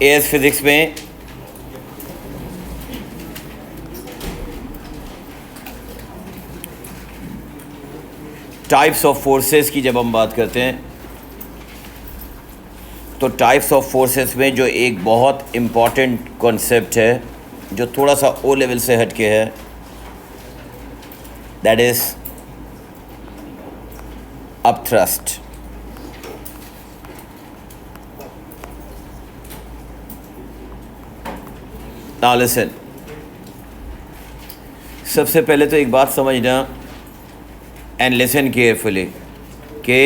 As physics में types of forces की जब हम बात करते हैं तो टाइप्स ऑफ फोर्सेस में जो एक बहुत इम्पॉर्टेंट कॉन्सेप्ट है जो थोड़ा सा ओ लेवल से हटके है, that is upthrust. Now listen, सबसे पहले तो एक बात समझना एंड लिसन केयरफुली कि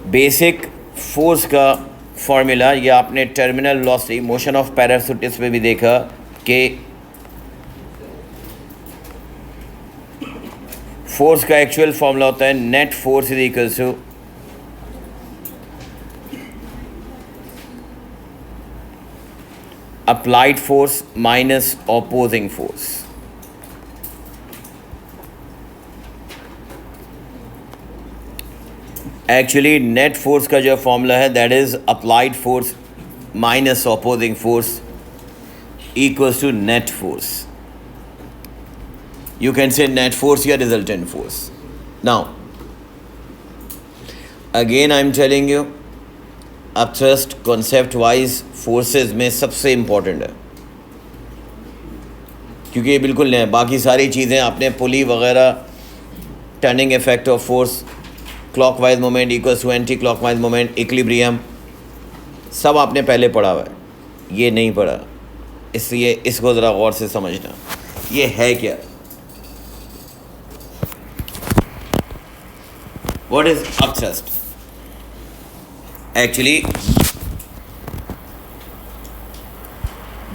बेसिक फोर्स का फॉर्मूला, या आपने terminal velocity motion of parachutist में भी देखा कि फोर्स का एक्चुअल फॉर्मूला होता है net force is equal to applied force minus opposing force. Actually net force का जो फॉर्मूला है that is applied force minus opposing force equals to net force. You can say net force या resultant force. Now, again I'm telling you, upthrust concept wise forces में सबसे important है, क्योंकि ये बिल्कुल नया है। बाकी सारी चीज़ें आपने पुली वगैरह, turning effect of force, clockwise moment equals to anti clockwise moment, equilibrium, सब आपने पहले पढ़ा हुआ है, ये नहीं पढ़ा, इसलिए इसको ज़रा गौर से समझना। ये है क्या? What is upthrust? Actually,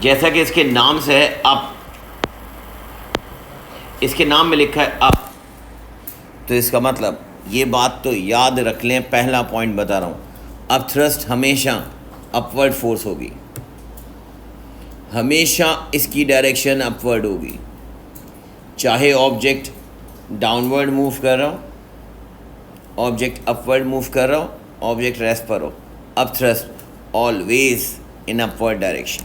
जैसा कि इसके नाम से है अप, इसके नाम में लिखा है अप, तो इसका मतलब ये बात तो याद रख लें। पहला पॉइंट बता रहा हूँ, अपथ्रस्ट हमेशा अपवर्ड फोर्स होगी, हमेशा इसकी डायरेक्शन अपवर्ड होगी, चाहे ऑब्जेक्ट डाउनवर्ड मूव कर रहा हो, ऑब्जेक्ट अपवर्ड मूव कर रहा हो, ऑब्जेक्ट रेस्ट पर हो, upthrust always in upward direction.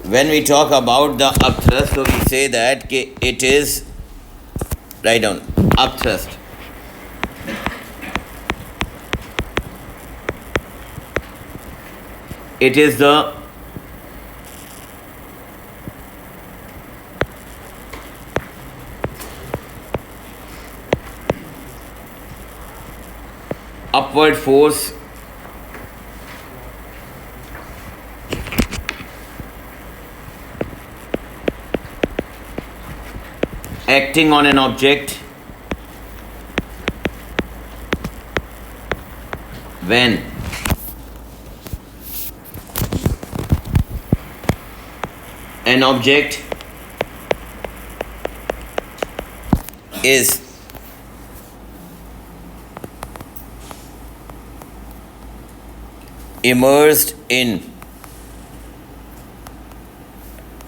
When we talk about the upthrust, so we say that कि it is, write down, upthrust it is the upward force acting on an object when an object is immersed in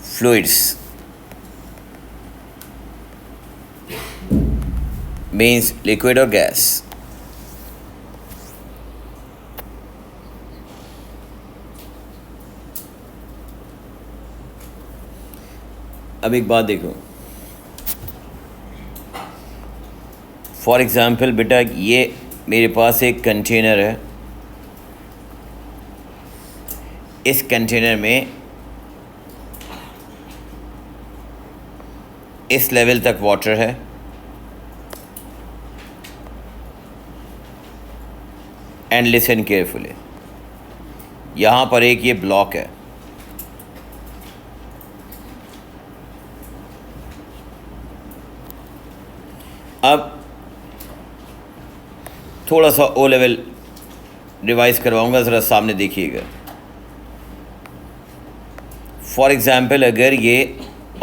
fluids, means liquid or gas. अब एक बात देखो, for example बेटा, ये मेरे पास एक container है, इस कंटेनर में इस लेवल तक वाटर है, एंड लिसन केयरफुली, यहाँ पर एक ये ब्लॉक है, अब थोड़ा सा ओ लेवल रिवाइज करवाऊंगा, ज़रा सामने देखिएगा। फॉर एग्ज़ाम्पल, अगर ये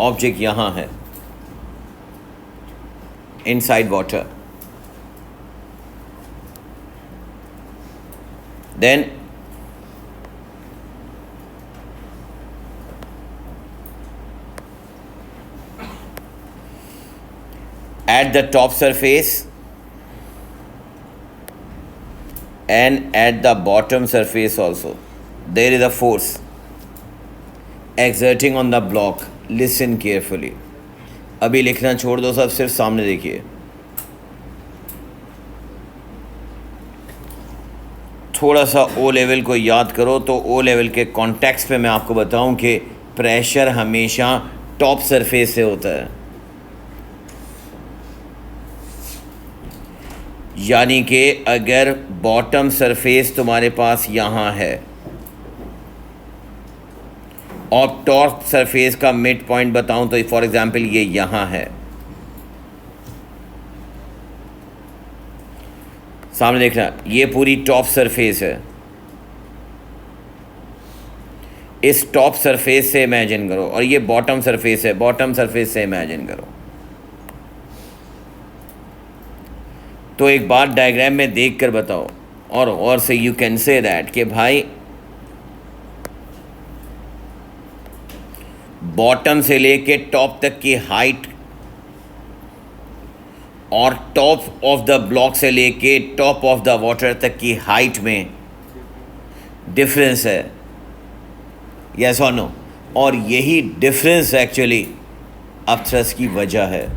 ऑब्जेक्ट यहाँ है inside water, then at the top surface and at the bottom surface also there is a force exerting on the block. Listen carefully. अभी लिखना छोड़ दो सब, सिर्फ सामने देखिए. थोड़ा सा ओ लेवल को याद करो तो ओ लेवल के कॉन्टेक्स्ट पे मैं आपको बताऊं कि प्रेशर हमेशा टॉप सरफेस से होता है. यानी कि अगर बॉटम सरफेस तुम्हारे पास यहाँ है और टॉप सरफेस का मिड पॉइंट बताऊं तो फॉर एग्जांपल ये यहाँ है, सामने देखना, ये पूरी टॉप सरफेस है. इस टॉप सरफेस से इमेजिन करो और ये बॉटम सरफेस है, बॉटम सरफेस से इमेजिन करो. तो एक बात डायग्राम में देख कर बताओ और से यू कैन से दैट कि भाई बॉटम से लेके टॉप तक की हाइट और टॉप ऑफ द ब्लॉक से लेके टॉप ऑफ द वाटर तक की हाइट में डिफरेंस है. यस और नो. और यही डिफरेंस एक्चुअली अपथ्रस्ट की वजह है.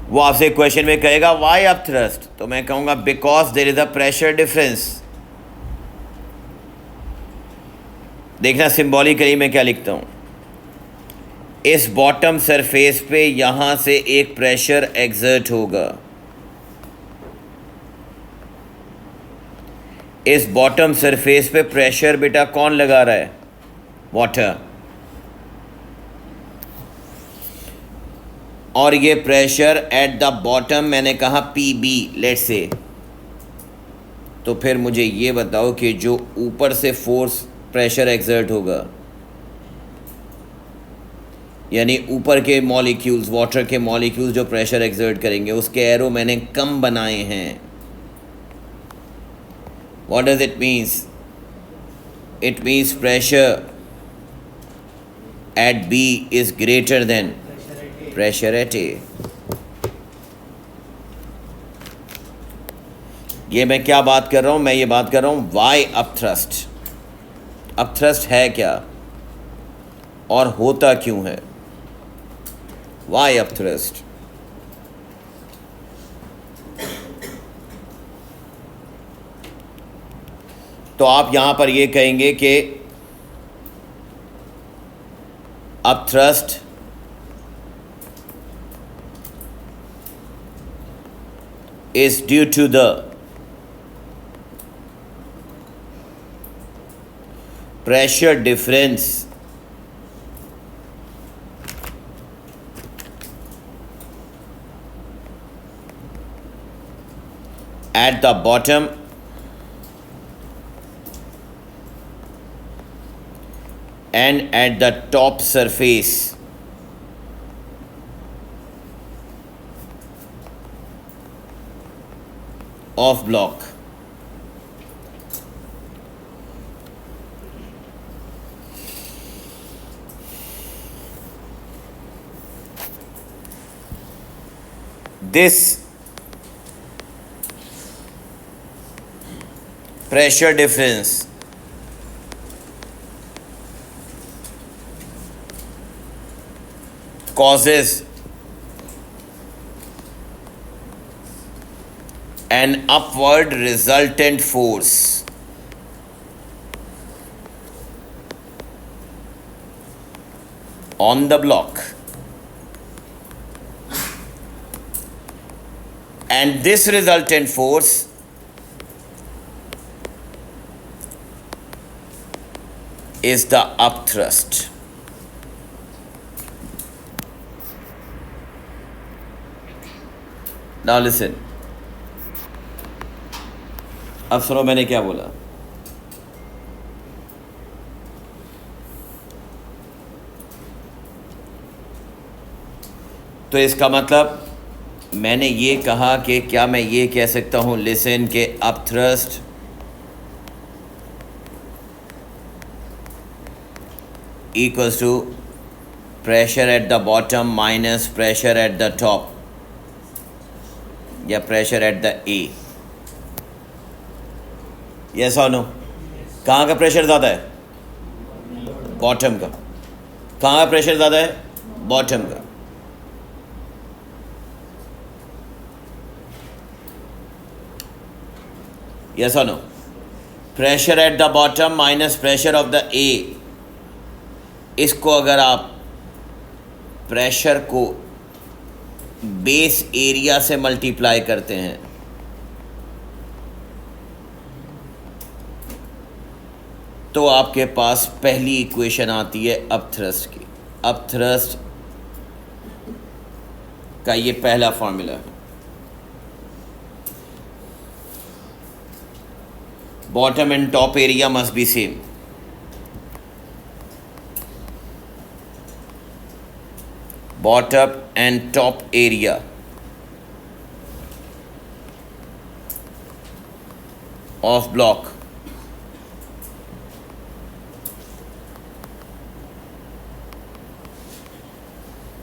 वो आपसे क्वेश्चन में कहेगा वाई अपथ्रस्ट, तो मैं कहूँगा because there is a pressure difference. देखना सिंबॉलिकली मैं क्या लिखता हूँ. इस बॉटम सरफेस पे यहाँ से एक प्रेशर एग्जर्ट होगा. इस बॉटम सरफेस पे प्रेशर बेटा कौन लगा रहा है? वाटर. और ये प्रेशर एट द बॉटम मैंने कहा PB लेट्स से. तो फिर मुझे ये बताओ कि जो ऊपर से फोर्स प्रेशर एक्सर्ट होगा, यानी ऊपर के मॉलिक्यूल्स, वाटर के मॉलिक्यूल्स जो प्रेशर एक्सर्ट करेंगे, उसके एरो मैंने कम बनाए हैं. What does it means? It means pressure at B is greater than pressure at A. ये मैं क्या बात कर रहा हूँ? मैं ये बात कर रहा हूँ वाई अपथ्रस्ट. अपथ्रस्ट है क्या और होता क्यों है? Why upthrust? तो आप यहां पर ये कहेंगे कि upthrust is due to the pressure difference at the bottom and at the top surface of block. This pressure difference causes an upward resultant force on the block, and this resultant force is the upthrust. Now listen. अब सुनो मैंने क्या बोला. तो इसका मतलब मैंने ये कहा कि क्या मैं ये कह सकता हूँ लिसन के upthrust equals to pressure at the bottom minus pressure at the top या pressure at the A. Yes और नो? कहाँ का प्रेशर ज़्यादा है? बॉटम का। कहाँ का प्रेशर ज़्यादा है? बॉटम का। यस और no? Pressure at the bottom minus pressure of the A, इसको अगर आप प्रेशर को बेस एरिया से मल्टीप्लाई करते हैं तो आपके पास पहली इक्वेशन आती है अपथ्रस्ट की। अपथ्रस्ट का ये पहला फॉर्मूला है। Bottom and top area must be same. Bottom and top area of block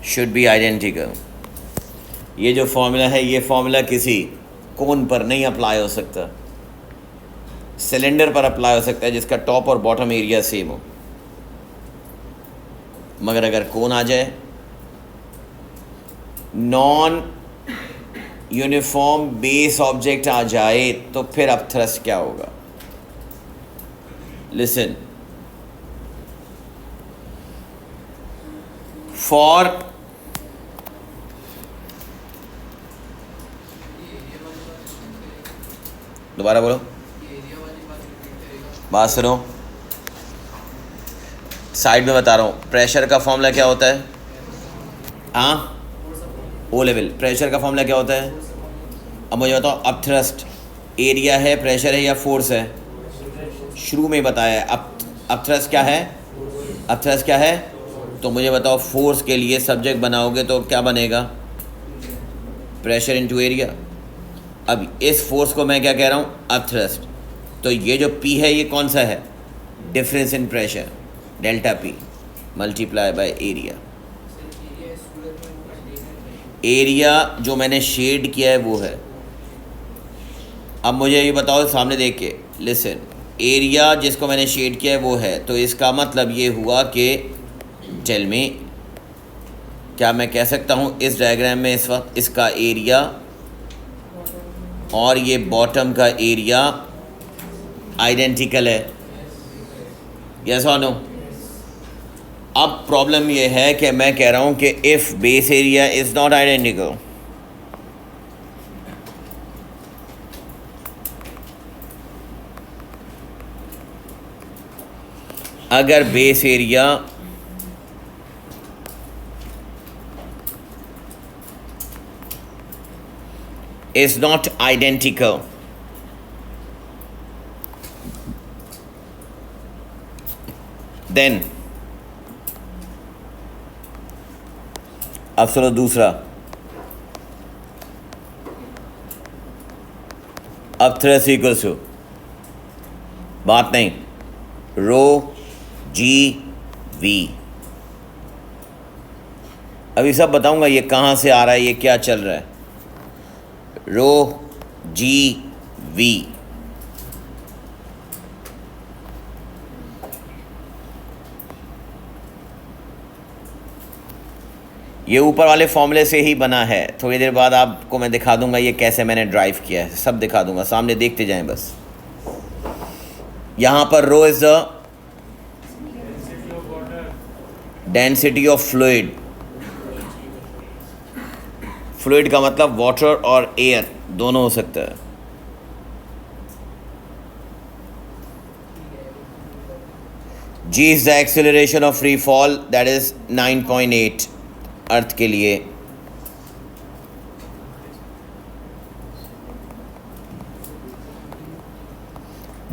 should be identical. ये जो फॉर्मूला है, ये फॉर्मूला किसी कोन पर नहीं अप्लाई हो सकता, सिलेंडर पर अप्लाई हो सकता है जिसका टॉप और बॉटम एरिया सेम हो। मगर अगर कोन आ जाए, नॉन यूनिफॉर्म बेस ऑब्जेक्ट आ जाए, तो फिर अब थ्रस्ट क्या होगा? लिसन, फॉर दोबारा बोलो, बात सुनो, साइड में बता रहा हूँ। प्रेशर का फॉर्मूला क्या होता है? हाँ, ओ लेवल। प्रेशर का फॉर्मूला क्या होता है? अब मुझे बताओ, अब थ्रस्ट एरिया है, प्रेशर है या फोर्स है? शुरू में ही बताया है। अब थ्रस्ट क्या है? अब थ्रस्ट क्या है? तो मुझे बताओ, फोर्स के लिए सब्जेक्ट बनाओगे तो क्या बनेगा? Pressure into area. अब इस फोर्स को मैं क्या कह रहा हूँ? अब थ्रस्ट। तो ये जो P है, ये कौन सा है? Difference in pressure, delta P multiply by area. Area जो मैंने शेड किया है वो है। अब मुझे ये बताओ सामने देख के, लिसन, एरिया जिसको मैंने शेड किया है वो है, तो इसका मतलब ये हुआ कि टेल मी, क्या मैं कह सकता हूँ इस डायग्राम में इस वक्त इसका एरिया और ये बॉटम का एरिया आइडेंटिकल है? यस और नो? अब प्रॉब्लम ये है कि मैं कह रहा हूँ कि if base area is not identical, अगर base area is not identical, then अब सुनो दूसरा, अब थ्रस्ट इक्वल्स टू, बात नहीं, रो जी वी। अभी सब बताऊंगा ये कहाँ से आ रहा है, ये क्या चल रहा है। रो जी वी, ये ऊपर वाले फॉर्मूले से ही बना है। थोड़ी देर बाद आपको मैं दिखा दूंगा ये कैसे मैंने ड्राइव किया है, सब दिखा दूंगा, सामने देखते जाएं बस। यहाँ पर rho is the density of fluid. Fluid का मतलब वाटर और एयर दोनों हो सकता है। G is the acceleration of free fall, that is 9.8 अर्थ के लिए।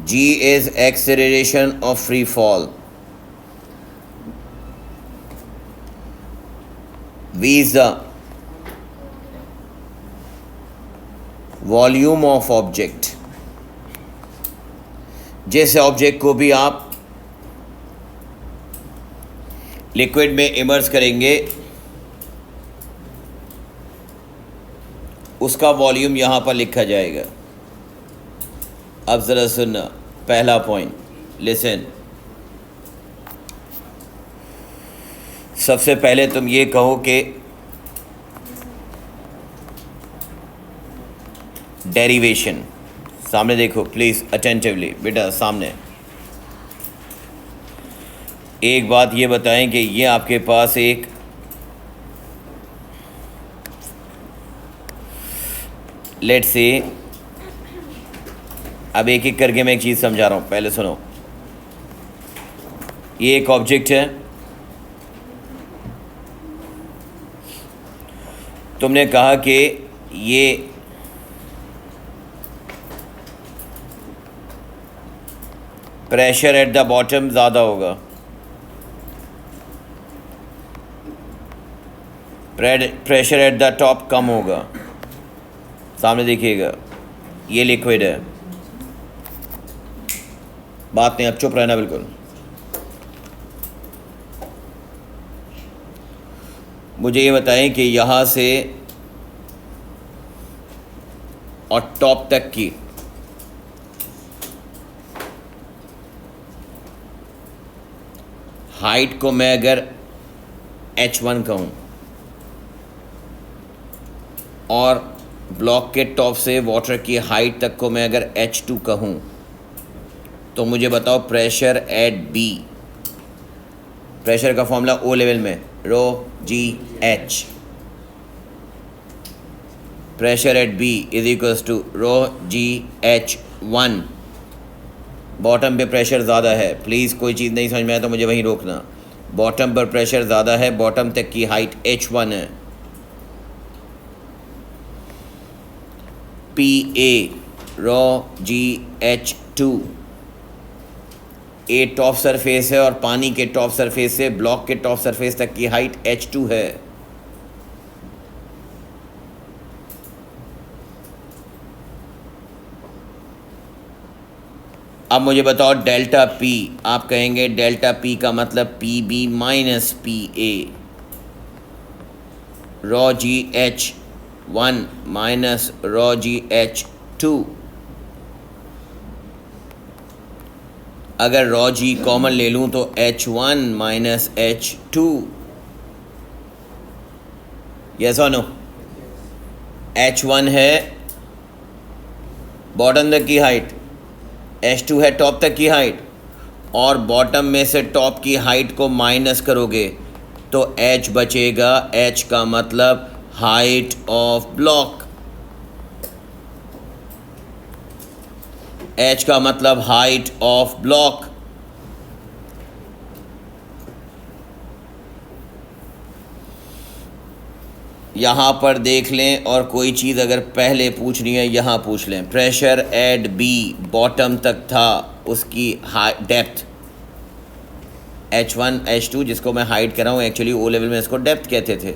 G is acceleration of free fall. V is the volume of object. जिस ऑब्जेक्ट को भी आप लिक्विड में इमर्स करेंगे उसका वॉल्यूम यहां पर लिखा जाएगा। अब ज़रा सुनना, पहला पॉइंट, लिसन, सबसे पहले तुम ये कहो कि डेरिवेशन, सामने देखो प्लीज़ अटेंटिवली बेटा, सामने एक बात ये बताएं कि ये आपके पास एक लेट्स से, अब एक एक करके मैं एक चीज़ समझा रहा हूँ, पहले सुनो। ये एक ऑब्जेक्ट है, तुमने कहा कि ये प्रेशर एट द बॉटम ज़्यादा होगा, प्रेशर एट द टॉप कम होगा। सामने देखिएगा, ये लिक्विड है, बात नहीं, अब चुप रहना बिल्कुल। मुझे ये बताएं कि यहाँ से और टॉप तक की हाइट को मैं अगर h1 कहूँ और ब्लॉक के टॉप से वाटर की हाइट तक को मैं अगर h2 कहूँ, तो मुझे बताओ प्रेशर एट B, प्रेशर का फॉर्मूला O लेवल में rho G H, pressure at B is equals to rho G H 1। Bottom पे प्रेशर ज़्यादा है, प्लीज़ कोई चीज़ नहीं समझ में आया तो मुझे वहीं रोकना। बॉटम पर प्रेशर ज़्यादा है, बॉटम तक की हाइट h1 है। P A rho G H 2, A top surface है और पानी के टॉप सरफेस से ब्लॉक के टॉप सरफेस तक की हाइट h2 है। अब मुझे बताओ डेल्टा पी, आप कहेंगे डेल्टा पी का मतलब P B minus P A, rho G H 1 minus rho G H 2। अगर रॉ जी कॉमन ले लूँ तो h1 माइनस h2, यस और नो। h1 है बॉटम तक की हाइट, h2 है टॉप तक की हाइट, और बॉटम में से टॉप की हाइट को माइनस करोगे तो h बचेगा, h का मतलब हाइट ऑफ ब्लॉक, h का मतलब हाइट ऑफ ब्लॉक। यहाँ पर देख लें, और कोई चीज़ अगर पहले पूछनी है यहाँ पूछ लें। प्रेशर एट बी बॉटम तक था, उसकी डेप्थ h1 h2 जिसको मैं हाइट कर रहा हूँ, एक्चुअली ओ लेवल में इसको डेप्थ कहते थे।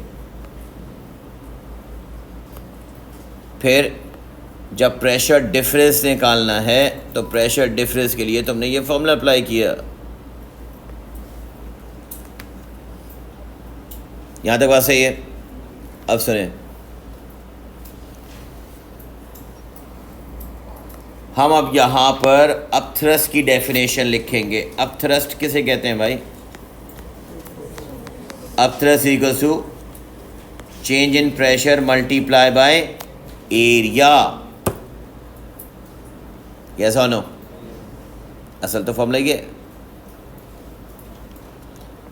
फिर जब प्रेशर डिफरेंस निकालना है तो प्रेशर डिफरेंस के लिए तुमने ये फॉर्मूला अप्लाई किया। यहाँ तक बात सही है? अब सुने, हम अब यहाँ पर अपथ्रस्ट की डेफिनेशन लिखेंगे। अपथ्रस्ट किसे कहते हैं भाई? Upthrust equals to change in pressure multiply by area, yes और नो? असल तो फॉर्मूला ये।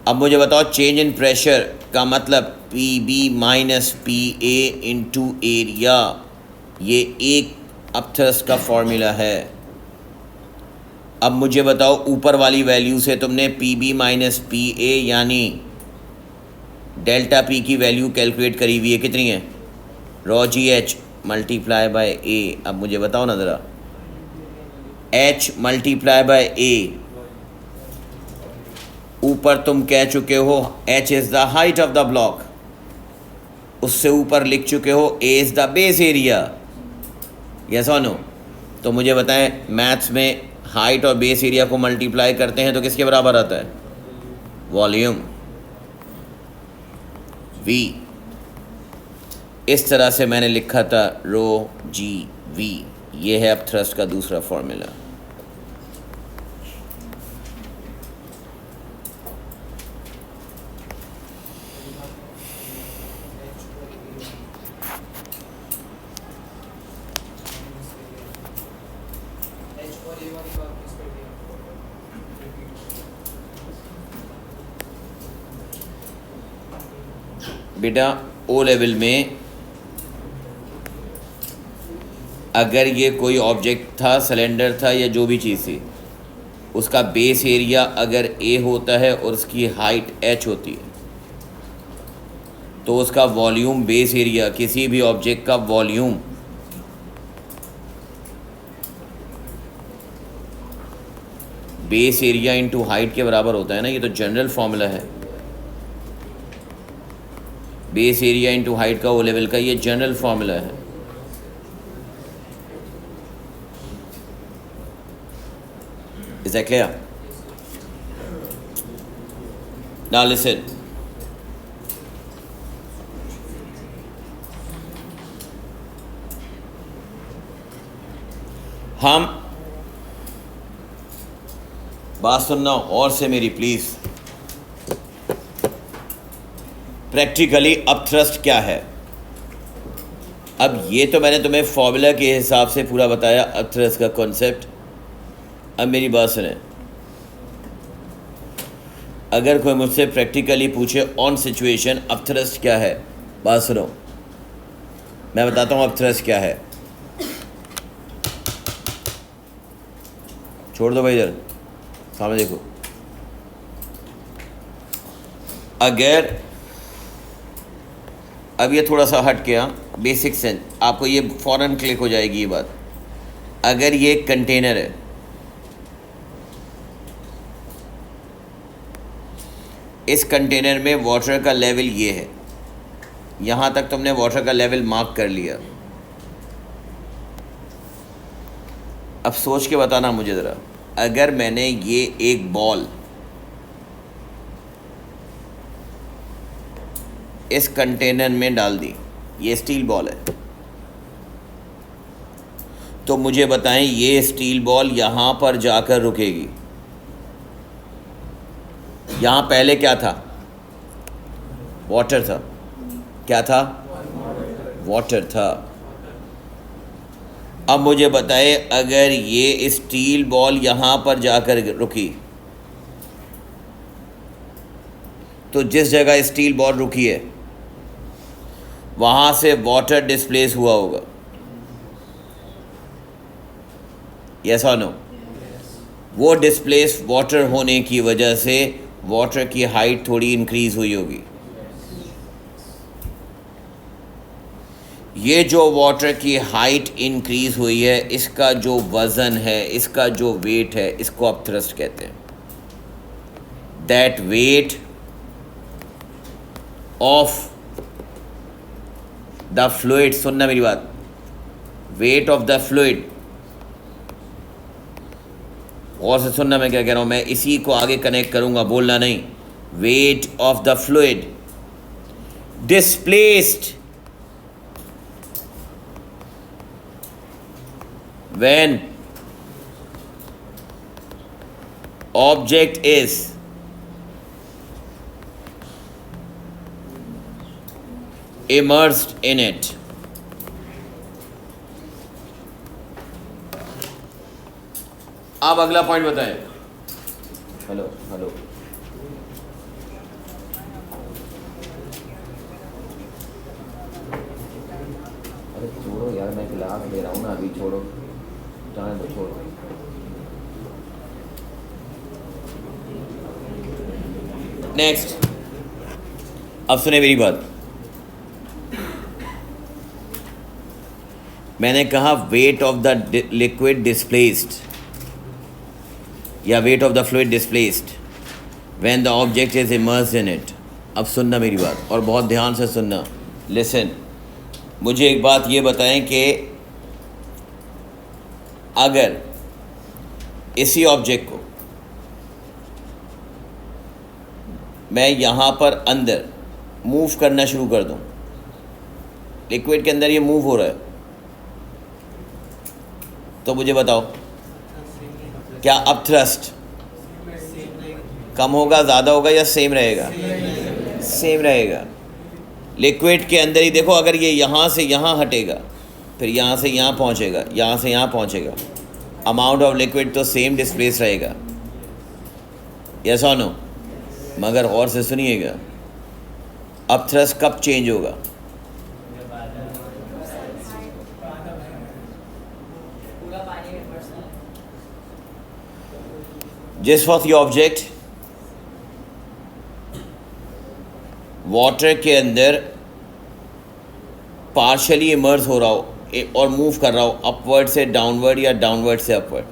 अब मुझे बताओ चेंज इन प्रेशर का मतलब P B minus P A into area, ये एक अपथ्रस्ट का फॉर्मूला है। अब मुझे बताओ ऊपर वाली वैल्यू से तुमने P B minus P A यानी डेल्टा पी की वैल्यू कैलकुलेट करी हुई है, कितनी है? Rho G H multiply by A. अब मुझे बताओ ना ज़रा, एच मल्टीप्लाई बाय ए, ऊपर तुम कह चुके हो h is the height of the block, उससे ऊपर लिख चुके हो a is the base area, yes और नो? तो मुझे बताएं, मैथ्स में हाइट और बेस एरिया को मल्टीप्लाई करते हैं तो किसके बराबर आता है? Volume, v। इस तरह से मैंने लिखा था रो जी वी। ये है अब थ्रस्ट का दूसरा फॉर्मूला। बेटा ओ लेवल में अगर ये कोई ऑब्जेक्ट था, सिलेंडर था या जो भी चीज़ थी, उसका बेस एरिया अगर ए होता है और उसकी हाइट एच होती है, तो उसका वॉल्यूम बेस एरिया, किसी भी ऑब्जेक्ट का volume base area into height के बराबर होता है ना। ये तो जनरल फॉर्मूला है, बेस एरिया इंटू हाइट का ओ लेवल का, ये जनरल फॉर्मूला है। Is that clear? Now listen. हम बात सुनना और से मेरी प्लीज। प्रैक्टिकली अपथ्रस्ट क्या है? अब ये तो मैंने तुम्हें फॉर्मूला के हिसाब से पूरा बताया अपथ्रस्ट का कॉन्सेप्ट। अब मेरी बात सुने, अगर कोई मुझसे प्रैक्टिकली पूछे ऑन सिचुएशन अपथ्रस्ट क्या है, बात सुनो, मैं बताता हूँ अपथ्रस्ट क्या है। छोड़ दो भाई, इधर सामने देखो। अगर अब ये थोड़ा सा हट गया बेसिक सेंस, आपको ये फौरन क्लिक हो जाएगी ये बात। अगर ये एक कंटेनर है, इस कंटेनर में वाटर का लेवल ये है, यहाँ तक तुमने वाटर का लेवल मार्क कर लिया। अब सोच के बताना मुझे ज़रा, अगर मैंने ये एक बॉल इस कंटेनर में डाल दी, ये स्टील बॉल है, तो मुझे बताएं ये स्टील बॉल यहाँ पर जाकर रुकेगी। यहाँ पहले क्या था? वाटर था। क्या था? वाटर था। अब मुझे बताए अगर ये स्टील बॉल यहाँ पर जाकर रुकी, तो जिस जगह स्टील बॉल रुकी है वहाँ से वाटर डिस्प्लेस हुआ होगा। यस और नो? वो डिस्प्लेस वाटर होने की वजह से वाटर की हाइट थोड़ी इंक्रीज हुई होगी। ये जो वाटर की हाइट इंक्रीज हुई है, इसका जो वज़न है, इसका जो वेट है, इसको आप थ्रस्ट कहते हैं। That wait of the fluid, सुनना मेरी बात, वेट ऑफ द फ्लूइड, और से सुनना मैं क्या कह रहा हूँ, मैं इसी को आगे कनेक्ट करूँगा, बोलना नहीं। Wait of the fluid displaced when object is immersed in it. आप अगला पॉइंट बताएं। हेलो हेलो, अरे छोड़ो यार, मैं गिलास ले रहा हूँ ना, अभी छोड़ो, जाने दो, छोड़ो। नेक्स्ट, अब सुने मेरी बात। मैंने कहा weight of the liquid displaced या weight of the fluid displaced when the object is immersed in it. अब सुनना मेरी बात और बहुत ध्यान से सुनना। लिसन, मुझे एक बात ये बताएं कि अगर इसी ऑब्जेक्ट को मैं यहाँ पर अंदर मूव करना शुरू कर दूँ, लिक्विड के अंदर ये मूव हो रहा है, तो मुझे बताओ क्या अब थ्रस्ट कम होगा, ज़्यादा होगा या सेम रहेगा? सेम रहेगा। लिक्विड के अंदर ही देखो, अगर ये यहाँ से यहाँ हटेगा, फिर यहाँ से यहाँ पहुँचेगा, यहाँ से यहाँ पहुँचेगा, अमाउंट ऑफ लिक्विड तो सेम डिस्प्लेस रहेगा, यस और नो, मगर और से सुनिएगा, अब थ्रस्ट कब चेंज होगा? जिस वक्त ये ऑब्जेक्ट वाटर के अंदर पार्शली इमर्ज हो रहा हो और मूव कर रहा हो अपवर्ड से डाउनवर्ड या डाउनवर्ड से अपवर्ड,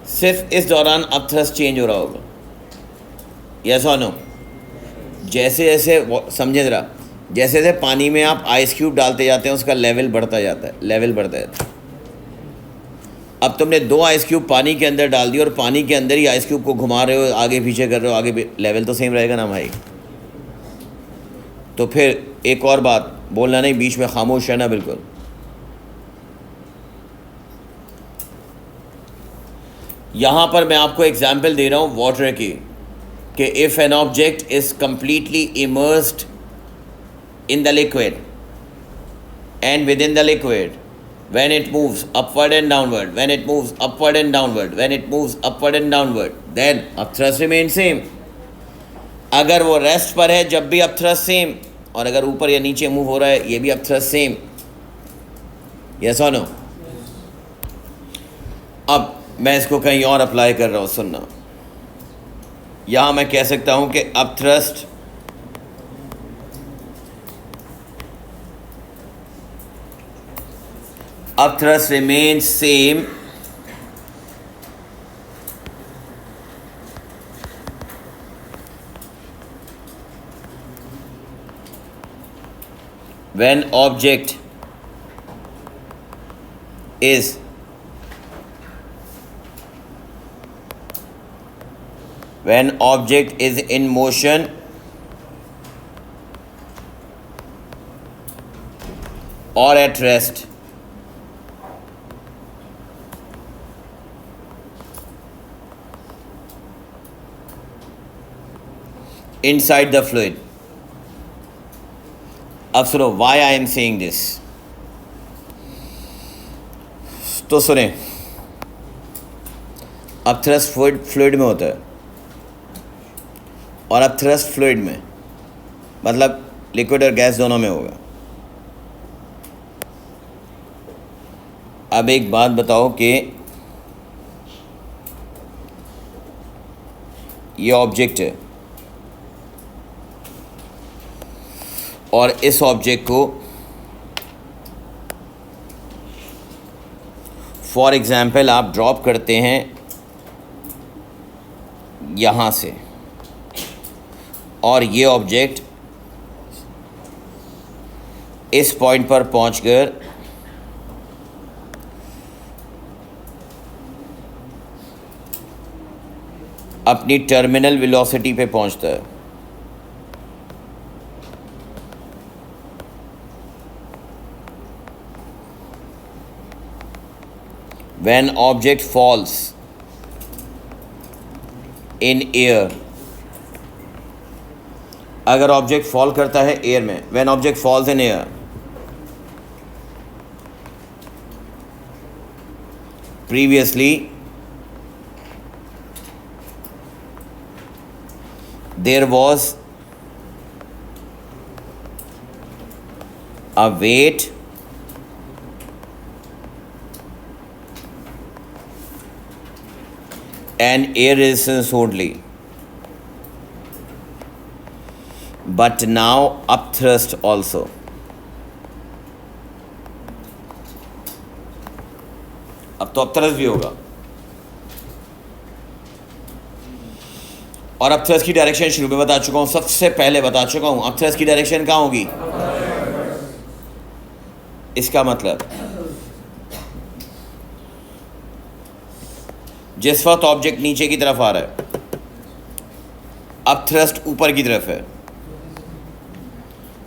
सिर्फ इस दौरान अब थ्रस्ट चेंज हो रहा होगा, यस और नो। जैसे जैसे समझे ज़रा, जैसे जैसे पानी में आप आइस क्यूब डालते जाते हैं उसका लेवल बढ़ता जाता है, लेवल बढ़ता जाता है। अब तुमने 2 आइस क्यूब पानी के अंदर डाल दिए और पानी के अंदर ही आइस क्यूब को घुमा रहे हो, आगे पीछे कर रहे हो, आगे लेवल तो सेम रहेगा ना भाई। तो फिर एक और बात बोलना नहीं, बीच में खामोश रहना बिल्कुल। यहाँ पर मैं आपको एग्जाम्पल दे रहा हूँ वाटर की, कि if an object is completely immersed in the liquid and with in the liquid, when it moves upward and downward, when it moves upward and downward, when it moves upward and downward, then upthrust remains same. अगर वो rest पर है जब भी upthrust same, और अगर ऊपर या नीचे मूव हो रहा है ये भी अपथ्रस्ट सेम, यस और नो। अब मैं इसको कहीं और अप्लाई कर रहा हूँ, सुनना। यहाँ मैं कह सकता हूँ कि upthrust remains same when object is in motion or at rest. Inside the fluid. अब सुनो, why I am saying this. तो सुने, अब थ्रस्ट फ्लूइड में होता है और अब थ्रस्ट फ्लूइड में मतलब लिक्विड और गैस दोनों में होगा। अब एक बात बताओ कि ये ऑब्जेक्ट है और इस ऑब्जेक्ट को फॉर एग्ज़ाम्पल आप ड्रॉप करते हैं यहाँ से, और ये ऑब्जेक्ट इस पॉइंट पर पहुँचकर अपनी टर्मिनल वेलोसिटी पे पहुँचता है। When object falls in air, अगर ऑब्जेक्ट फॉल करता है एयर में, when object falls in air, previously there was a weight and air resistance only, but now upthrust also. अब तो अपथ्रस्ट भी होगा, और अपथ्रस्ट की डायरेक्शन शुरू में बता चुका हूं, सबसे पहले बता चुका हूं, अपथ्रस्ट की डायरेक्शन कहाँ होगी। इसका मतलब जिस वक्त ऑब्जेक्ट नीचे की तरफ आ रहा है, अब थ्रस्ट ऊपर की तरफ है,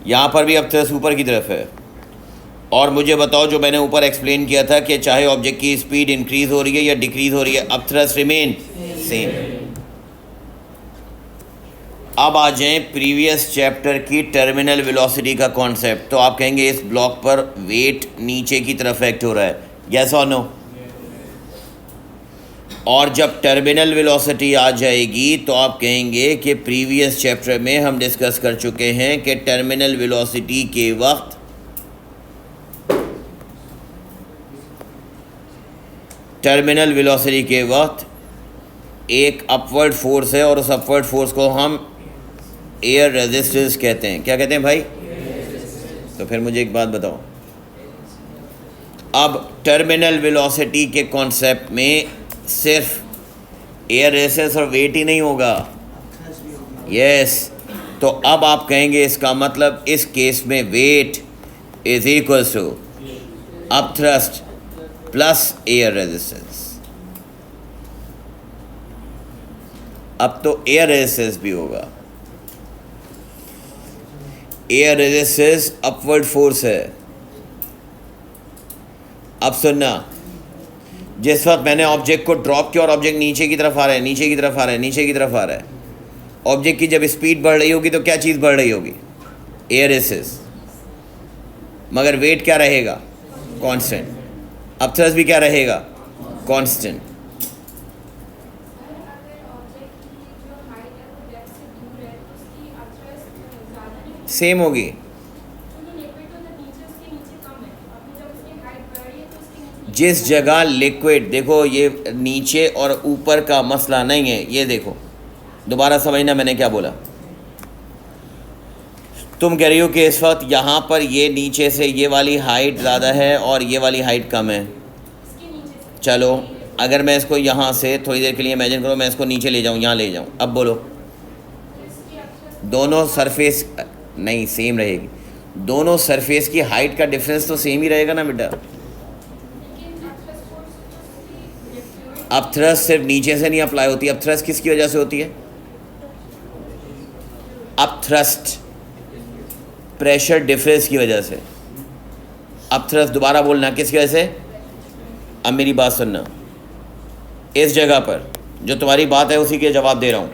यहाँ पर भी अब थ्रस्ट ऊपर की तरफ है। और मुझे बताओ, जो मैंने ऊपर एक्सप्लेन किया था कि चाहे ऑब्जेक्ट की स्पीड इंक्रीज हो रही है या डिक्रीज हो रही है, अब थ्रस्ट रिमेन सेम। अब आ जाएं प्रीवियस चैप्टर की टर्मिनल वेलोसिटी का कॉन्सेप्ट। तो आप कहेंगे इस ब्लॉक पर वेट नीचे की तरफ एक्ट हो रहा है, यस और नो। और जब टर्मिनल वेलोसिटी आ जाएगी तो आप कहेंगे कि प्रीवियस चैप्टर में हम डिस्कस कर चुके हैं कि टर्मिनल वेलोसिटी के वक्त एक अपवर्ड फोर्स है और उस अपवर्ड फोर्स को हम एयर रेजिस्टेंस कहते हैं। क्या कहते हैं भाई? तो फिर मुझे एक बात बताओ, अब टर्मिनल वेलोसिटी के कॉन्सेप्ट में सिर्फ एयर रेजिस्टेंस और वेट ही नहीं होगा। यस, तो अब आप कहेंगे इसका मतलब इस केस में weight is equal to up thrust plus air resistance. अब तो एयर रेजिस्टेंस भी होगा। एयर रेजिस्टेंस अपवर्ड फोर्स है। अब सुनना, जिस वक्त मैंने ऑब्जेक्ट को ड्रॉप किया और ऑब्जेक्ट नीचे की तरफ आ रहा है, नीचे की तरफ आ रहा है, नीचे की तरफ आ रहा है, ऑब्जेक्ट की जब स्पीड बढ़ रही होगी तो क्या चीज़ बढ़ रही होगी? Air resistance. मगर वेट क्या रहेगा? कांस्टेंट। अब थ्रस्ट भी क्या रहेगा? कांस्टेंट। सेम होगी। जिस जगह लिक्विड, देखो ये नीचे और ऊपर का मसला नहीं है, ये देखो दोबारा समझना मैंने क्या बोला। तुम कह रही हो कि इस वक्त यहाँ पर ये नीचे से ये वाली हाइट ज़्यादा है और ये वाली हाइट कम है। चलो अगर मैं इसको यहाँ से थोड़ी देर के लिए इमेजिन करो, मैं इसको नीचे ले जाऊँ, यहाँ ले जाऊँ, अब बोलो दोनों सरफेस नहीं सेम रहेगी। दोनों सरफेस की हाइट का डिफरेंस तो सेम ही रहेगा ना बेटा। अब थ्रस्ट सिर्फ नीचे से नहीं अप्लाई होती। अब थ्रस्ट किसकी वजह से होती है? अब थ्रस्ट प्रेशर डिफरेंस की वजह से। अब थ्रस्ट दोबारा बोलना किसकी वजह से? अब मेरी बात सुनना, इस जगह पर जो तुम्हारी बात है उसी के जवाब दे रहा हूँ।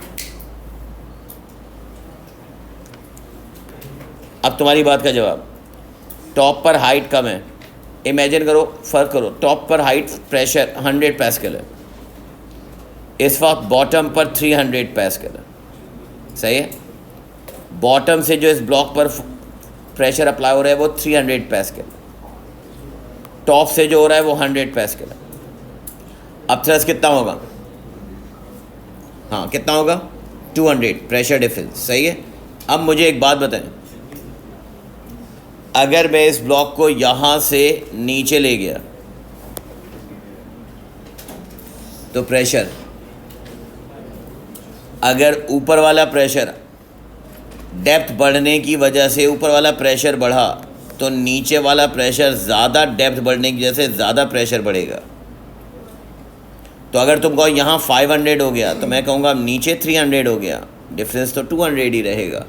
अब तुम्हारी बात का जवाब, टॉप पर हाइट कम है, इमेजिन करो, फ़र्क करो, टॉप पर हाइट प्रेशर 100 पास्कल है, इस वक्त बॉटम पर 300 पास्कल है, सही है। बॉटम से जो इस ब्लॉक पर प्रेशर अप्लाई हो रहा है वो 300 पास्कल, टॉप से जो हो रहा है वो 100 पास्कल है। अब थ्रस्ट कितना होगा? हाँ कितना होगा? 200 प्रेशर डिफरेंस, सही है। अब मुझे एक बात बताएं, अगर मैं इस ब्लॉक को यहाँ से नीचे ले गया तो प्रेशर, अगर ऊपर वाला प्रेशर डेप्थ बढ़ने की वजह से ऊपर वाला प्रेशर बढ़ा तो नीचे वाला प्रेशर ज़्यादा डेप्थ बढ़ने की वजह से ज़्यादा प्रेशर बढ़ेगा। तो अगर तुम कहो यहाँ 500 हो गया तो मैं कहूँगा नीचे 300 हो गया, डिफरेंस तो 200 ही रहेगा।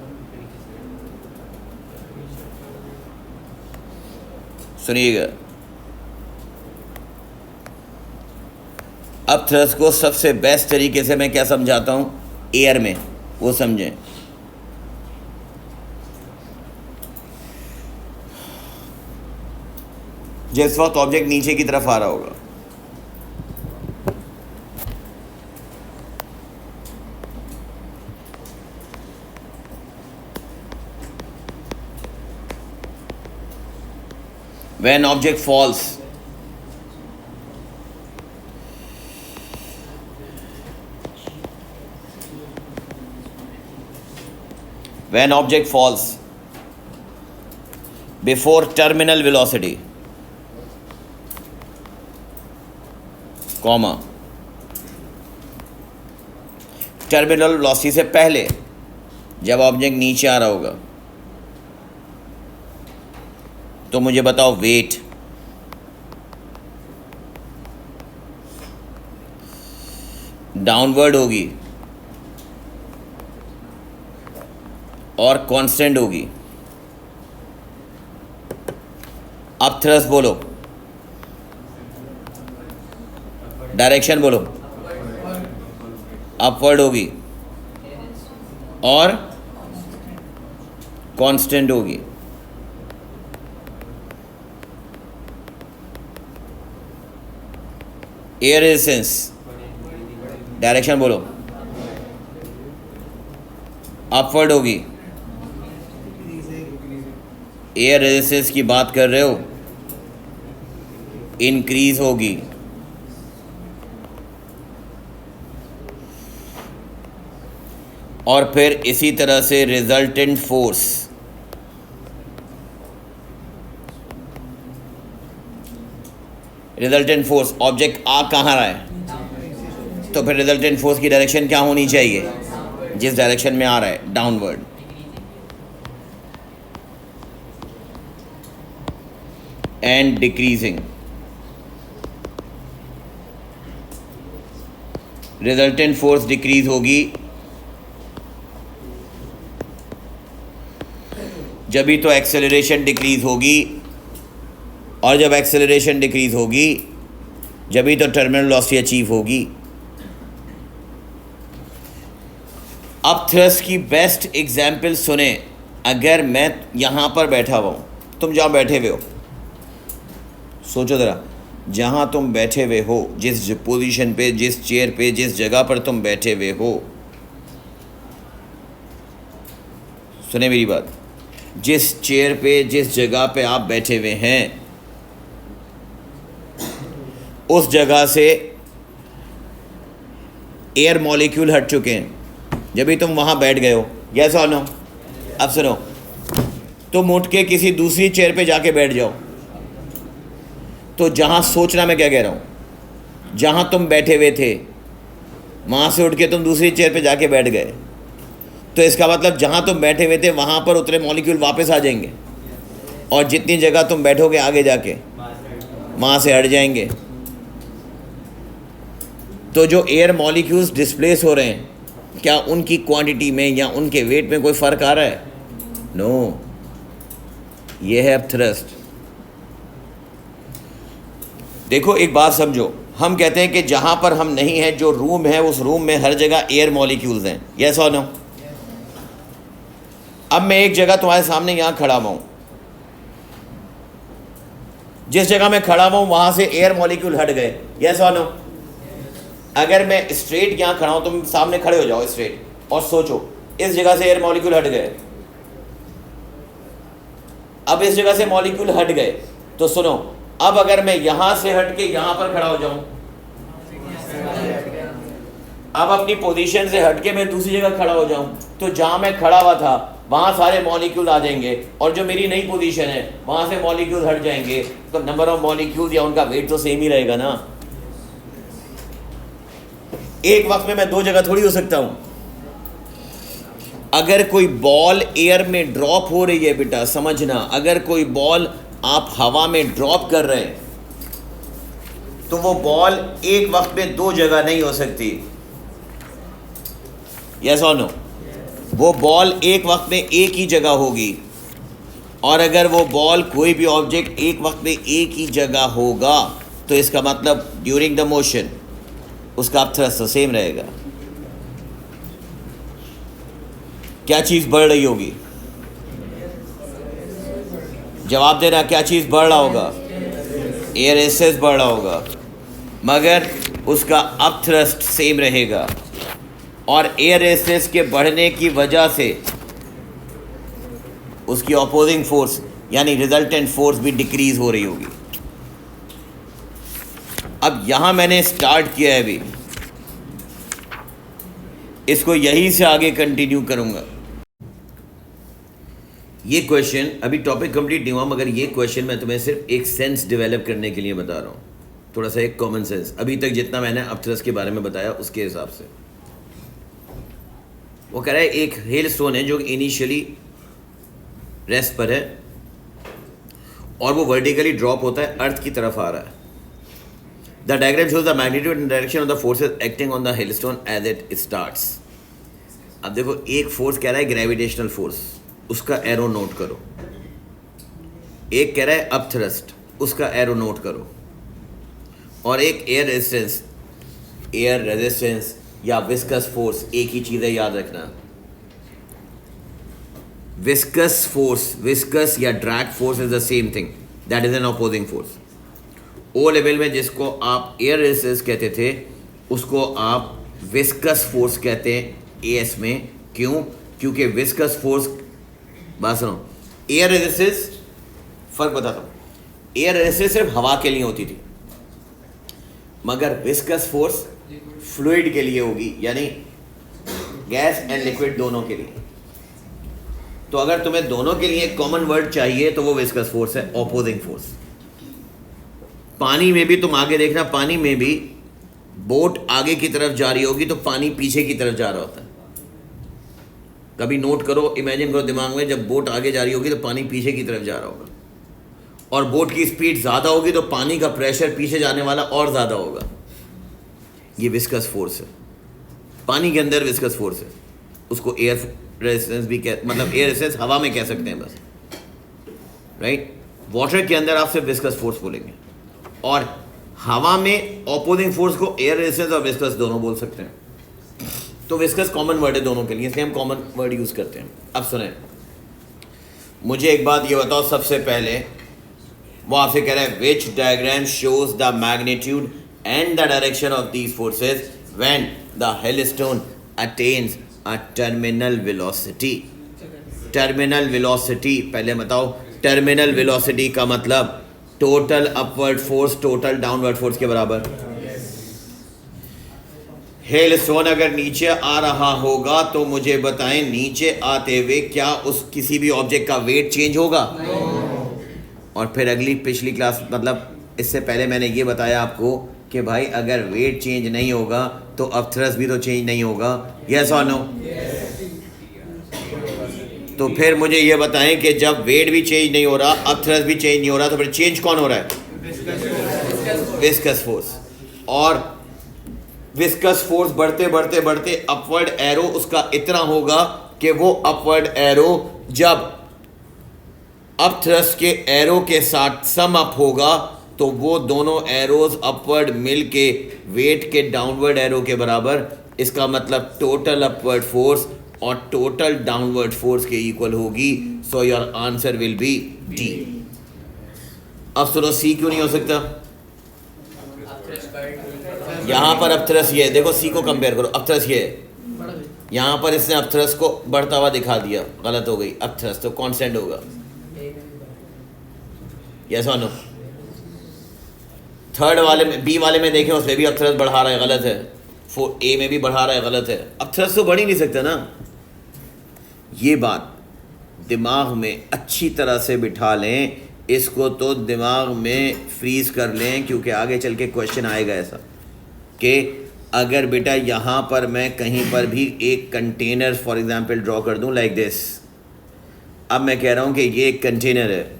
सुनिएगा, अब थ्रस्ट को सबसे बेस्ट तरीके से मैं क्या समझाता हूँ एयर में, वो समझें। जिस वक्त ऑब्जेक्ट नीचे की तरफ आ रहा होगा, when object falls, when object falls before terminal velocity, comma, terminal velocity से पहले जब ऑब्जेक्ट नीचे आ रहा होगा तो मुझे बताओ वेट डाउनवर्ड होगी और कांस्टेंट होगी। अब थ्रस्ट बोलो, डायरेक्शन बोलो, अपवर्ड होगी और कांस्टेंट होगी। एयर रेजिस्टेंस डायरेक्शन बोलो, अपवर्ड होगी। एयर रेजिस्टेंस की बात कर रहे हो, इंक्रीज होगी। और फिर इसी तरह से resultant force, resultant force object आ कहाँ रहा है, तो फिर रिजल्टेंट फोर्स की डायरेक्शन क्या होनी चाहिए, जिस डायरेक्शन में आ रहा है, downward. And decreasing, resultant force decrease होगी जब भी तो एक्सेलरेशन डिक्रीज होगी, और जब एक्सेलरेशन डिक्रीज होगी जब भी तो टर्मिनल वेलोसिटी अचीव होगी। अब थ्रस्ट की बेस्ट एग्जाम्पल सुने। अगर मैं यहाँ पर बैठा हुआ हूँ, तुम जहाँ बैठे हुए हो, सोचो ज़रा, जहाँ तुम बैठे हुए हो, जिस पोजीशन पे, जिस चेयर पे, जिस जगह पर तुम बैठे हुए हो, सुने मेरी बात, जिस चेयर पे, जिस जगह पे आप बैठे हुए हैं, उस जगह से एयर मॉलिक्यूल हट चुके हैं जब भी तुम वहाँ बैठ गए हो, यस और नो। अब सुनो, तुम उठ के किसी दूसरी चेयर पे जाके बैठ जाओ, तो जहाँ, सोचना मैं क्या कह रहा हूँ, जहाँ तुम बैठे हुए थे वहाँ से उठ के तुम दूसरी चेयर पे जाके बैठ गए, तो इसका मतलब जहाँ तुम बैठे हुए थे वहाँ पर उतरे मॉलिक्यूल वापस आ जाएंगे, और जितनी जगह तुम बैठोगे आगे जाके वहाँ से हट जाएंगे। तो जो एयर मॉलिक्यूल्स डिस्प्लेस हो रहे हैं, क्या उनकी क्वांटिटी में या उनके वेट में कोई फ़र्क आ रहा है? नो। ये है अब थ्रस्ट। देखो एक बात समझो, हम कहते हैं कि जहाँ पर हम नहीं हैं, जो रूम है, उस रूम में हर जगह एयर मॉलिक्यूल्स हैं, यस और नो। अब मैं एक जगह तुम्हारे सामने यहाँ खड़ा हुआ हूँ, जिस जगह मैं खड़ा हुआ हूँ वहाँ से एयर मॉलिक्यूल हट गए, यस और नो। अगर मैं स्ट्रेट यहाँ खड़ा हूँ, तुम सामने खड़े हो जाओ स्ट्रेट और सोचो, इस जगह से एयर मॉलिक्यूल हट गए, अब इस जगह से मॉलिक्यूल हट गए, तो सुनो, अब अगर मैं यहाँ से हट के यहाँ पर खड़ा हो जाऊँ, अब अपनी पोजीशन से हट के मैं दूसरी जगह खड़ा हो जाऊँ, तो जहाँ मैं खड़ा हुआ था वहाँ सारे मॉलिक्यूल आ जाएंगे, और जो मेरी नई पोजीशन है वहाँ से मॉलिक्यूल हट जाएंगे, तो नंबर ऑफ मॉलिक्यूल या उनका वेट तो सेम ही रहेगा ना। एक वक्त में मैं दो जगह थोड़ी हो सकता हूँ। अगर कोई बॉल एयर में ड्रॉप हो रही है, बेटा समझना, अगर कोई बॉल आप हवा में ड्रॉप कर रहे हैं, तो वो बॉल एक वक्त में दो जगह नहीं हो सकती, यस और नो। वो बॉल एक वक्त में एक ही जगह होगी, और अगर वो बॉल, कोई भी ऑब्जेक्ट एक वक्त में एक ही जगह होगा, तो इसका मतलब ड्यूरिंग द मोशन उसका थ्रस्ट तो सेम रहेगा। क्या चीज़ बढ़ रही होगी? जवाब देना, क्या चीज़ बढ़ रहा होगा? एयर रेजिस्टेंस बढ़ रहा होगा, मगर उसका अप थ्रस्ट सेम रहेगा, और एयर रेजिस्टेंस के बढ़ने की वजह से उसकी अपोजिंग फोर्स यानी रिजल्टेंट फोर्स भी डिक्रीज हो रही होगी। अब यहाँ मैंने स्टार्ट किया है, अभी इसको यहीं से आगे कंटिन्यू करूँगा। ये क्वेश्चन, अभी टॉपिक कंप्लीट नहीं हुआ, मगर ये क्वेश्चन मैं तुम्हें सिर्फ एक सेंस डेवलप करने के लिए बता रहा हूँ, थोड़ा सा एक कॉमन सेंस। अभी तक जितना मैंने अप थ्रस्ट के बारे में बताया उसके हिसाब से, वो कह रहा है एक हेल स्टोन है जो इनिशियली रेस्ट पर है, और वो वर्टिकली ड्रॉप होता है, अर्थ की तरफ आ रहा है। The diagram shows the magnitude and direction of the forces acting on the hailstone as it starts. अब देखो, एक फोर्स कह रहा है ग्रेविटेशनल फोर्स, उसका एरो नोट करो। एक कह रहा है अप थ्रस्ट, उसका एरो नोट करो। और एक एयर रेजिस्टेंस या विस्कस फोर्स, एक ही चीज़ है, याद रखना। विस्कस फोर्स, विस्कस या drag force is the same thing, that is an opposing force. O level में जिसको आप एयर रेजिस्टेंस कहते थे, उसको आप विस्कस फोर्स कहते हैं एएस में। क्यों? क्योंकि विस्कस फोर्स, बात सुनो, एयर रेजिस्टेंस, फर्क बताता हूँ, एयर रेजिस्टेंस सिर्फ हवा के लिए होती थी, मगर विस्कस फोर्स फ्लूइड के लिए होगी, यानी गैस एंड लिक्विड दोनों के लिए। तो अगर तुम्हें दोनों के लिए एक कॉमन वर्ड चाहिए तो वो विस्कस फोर्स है, ऑपोजिंग फोर्स। पानी में भी तुम आगे देखना, पानी में भी बोट आगे की तरफ जा रही होगी तो पानी पीछे की तरफ जा रहा होता है। कभी नोट करो, इमेजिन करो दिमाग में, जब बोट आगे जा रही होगी तो पानी पीछे की तरफ जा रहा होगा, और बोट की स्पीड ज़्यादा होगी तो पानी का प्रेशर पीछे जाने वाला और ज़्यादा होगा। ये विस्कस फोर्स है, पानी के अंदर विस्कस फोर्स है। उसको एयर रेजिस्टेंस भी मतलब एयर रेजिस्टेंस हवा में कह सकते हैं बस, राइट। वाटर के अंदर आप सिर्फ विस्कस फोर्स बोलेंगे, और हवा में ऑपोजिंग फोर्स को एयर रेजिस्टेंस और विस्कस दोनों बोल सकते हैं। तो विस्कस कॉमन वर्ड है दोनों के लिए, इसलिए हम कॉमन वर्ड यूज़ करते हैं। अब सुने, मुझे एक बात ये बताओ, सबसे पहले वो आपसे कह रहे हैं which diagram shows the magnitude and the direction of these forces when the hailstone attains a terminal velocity. Terminal velocity पहले बताओ, टर्मिनल वेलोसिटी का मतलब total upward force total downward force के बराबर। हेलस्टोन अगर नीचे आ रहा होगा तो मुझे बताएं, नीचे आते हुए क्या उस किसी भी ऑब्जेक्ट का वेट चेंज होगा? और फिर अगली पिछली क्लास, मतलब इससे पहले मैंने ये बताया आपको कि भाई अगर वेट चेंज नहीं होगा तो अब थ्रस्ट भी तो चेंज नहीं होगा, यस और नो? तो फिर मुझे ये बताएं कि जब वेट भी चेंज नहीं हो रहा, अब थ्रस्ट भी चेंज नहीं हो रहा, तो फिर चेंज कौन हो रहा है? Viscous force. और विस्कस फोर्स बढ़ते बढ़ते बढ़ते अपवर्ड एरो उसका इतना होगा कि वो अपवर्ड एरो जब अप थ्रस्ट के एरो के साथ सम अप होगा तो वो दोनों एरोज अपवर्ड मिल के वेट के डाउनवर्ड एरो के बराबर। इसका मतलब टोटल अपवर्ड फोर्स और टोटल डाउनवर्ड फोर्स के इक्वल होगी। So your answer will be D. अब सुनो, सी क्यों नहीं हो सकता? यहाँ पर अपथ्रस ये है, देखो सी को कंपेयर करो, अपथ्रस ये है, यहाँ पर इसने अपथ्रस को बढ़ता हुआ दिखा दिया, गलत हो गई। अपथ्रस तो कांस्टेंट होगा, यस और नो? थर्ड वाले में, बी वाले में देखें, उसमें भी अपथ्रस बढ़ा रहा है, गलत है। ए में भी बढ़ा रहा है, गलत है। अपथ्रस तो बढ़ ही नहीं सकता ना। ये बात दिमाग में अच्छी तरह से बिठा लें, इसको तो दिमाग में फ्रीज कर लें, क्योंकि आगे चल के क्वेश्चन आएगा ऐसा कि अगर बेटा यहाँ पर मैं कहीं पर भी एक कंटेनर फॉर एग्जांपल ड्रॉ कर दूँ लाइक दिस। अब मैं कह रहा हूँ कि ये एक कंटेनर है,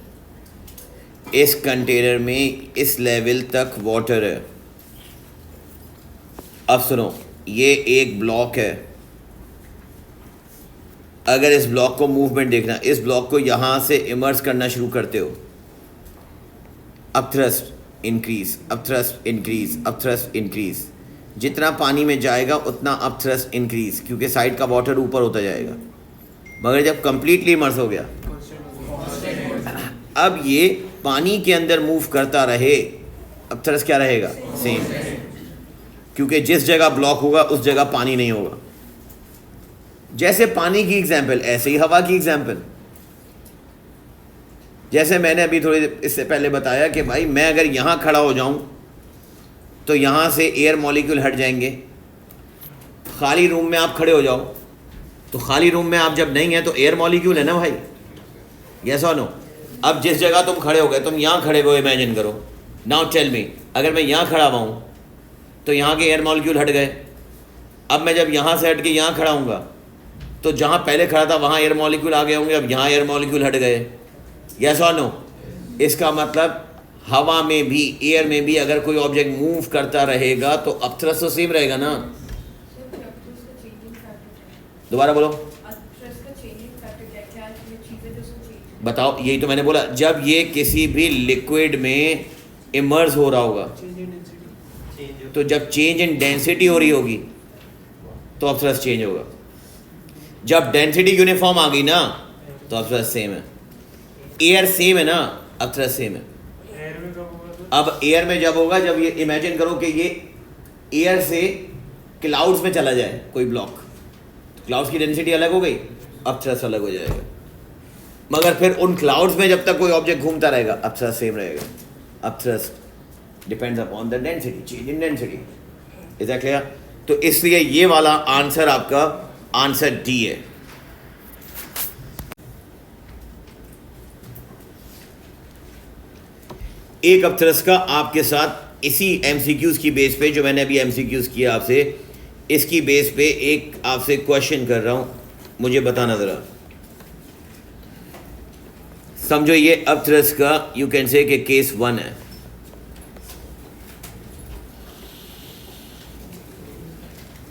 इस कंटेनर में इस लेवल तक वाटर है। अब सुनो, ये एक ब्लॉक है, अगर इस ब्लॉक को मूवमेंट देखना, इस ब्लॉक को यहाँ से इमर्स करना शुरू करते हो, अब थ्रस्ट इंक्रीज, अब थ्रस्ट इंक्रीज, अब थ्रस्ट इंक्रीज, जितना पानी में जाएगा उतना अब थ्रस्ट इंक्रीज, क्योंकि साइड का वाटर ऊपर होता जाएगा। मगर जब कंप्लीटली इमर्स हो गया, अब ये पानी के अंदर मूव करता रहे, अब थ्रस्ट क्या रहेगा? सेम, क्योंकि जिस जगह ब्लॉक होगा उस जगह पानी नहीं होगा। जैसे पानी की एग्जाम्पल, ऐसे ही हवा की एग्जाम्पल। जैसे मैंने अभी थोड़ी इससे पहले बताया कि भाई मैं अगर यहाँ खड़ा हो जाऊँ तो यहाँ से एयर मॉलिक्यूल हट जाएंगे। खाली रूम में आप खड़े हो जाओ तो खाली रूम में आप जब नहीं हैं तो एयर मॉलिक्यूल है ना भाई, यस और नो? अब जिस जगह तुम खड़े हो गए, तुम यहाँ खड़े हो, इमेजिन करो। नाउ टेल मी, अगर मैं यहाँ खड़ा हुआ हूँ तो यहाँ के एयर मॉलिक्यूल हट गए। अब मैं जब यहाँ से हट के यहाँ खड़ा हूँगा तो जहाँ पहले खड़ा था वहाँ एयर मॉलिक्यूल आ गए होंगे, अब यहाँ एयर मॉलिक्यूल हट गए, यस और नो? इसका मतलब हवा में भी, एयर में भी अगर कोई ऑब्जेक्ट मूव करता रहेगा तो अपथ्रस्ट तो सेम रहेगा ना। दोबारा बोलो, बताओ। यही तो मैंने बोला, जब ये किसी भी लिक्विड में इमर्ज हो रहा होगा तो जब चेंज इन डेंसिटी हो रही होगी तो अपथ्रस्ट चेंज होगा। जब डेंसिटी यूनिफॉर्म आ गई ना तो अपथ्रस्ट सेम है। एयर सेम है ना, अपथ्रस्ट सेम है। अब एयर में जब होगा, जब ये इमेजिन करो कि ये एयर से क्लाउड्स में चला जाए कोई ब्लॉक, तो क्लाउड्स की डेंसिटी अलग हो गई, अब थ्रस्ट अलग हो जाएगा। मगर फिर उन क्लाउड्स में जब तक कोई ऑब्जेक्ट घूमता रहेगा, अब थ्रस्ट सेम रहेगा। अब thrust depends upon the density, change in density. Is that clear? तो इसलिए ये वाला आंसर आपका आंसर डी है। एक अब थ्रस्ट का आपके साथ इसी एमसीक्यूज की बेस पे, जो मैंने अभी एमसीक्यूज किया आपसे, इसकी बेस पे एक आपसे क्वेश्चन कर रहा हूं, मुझे बताना जरा। समझो ये अब थ्रस्ट का यू कैन से कि केस 1 है।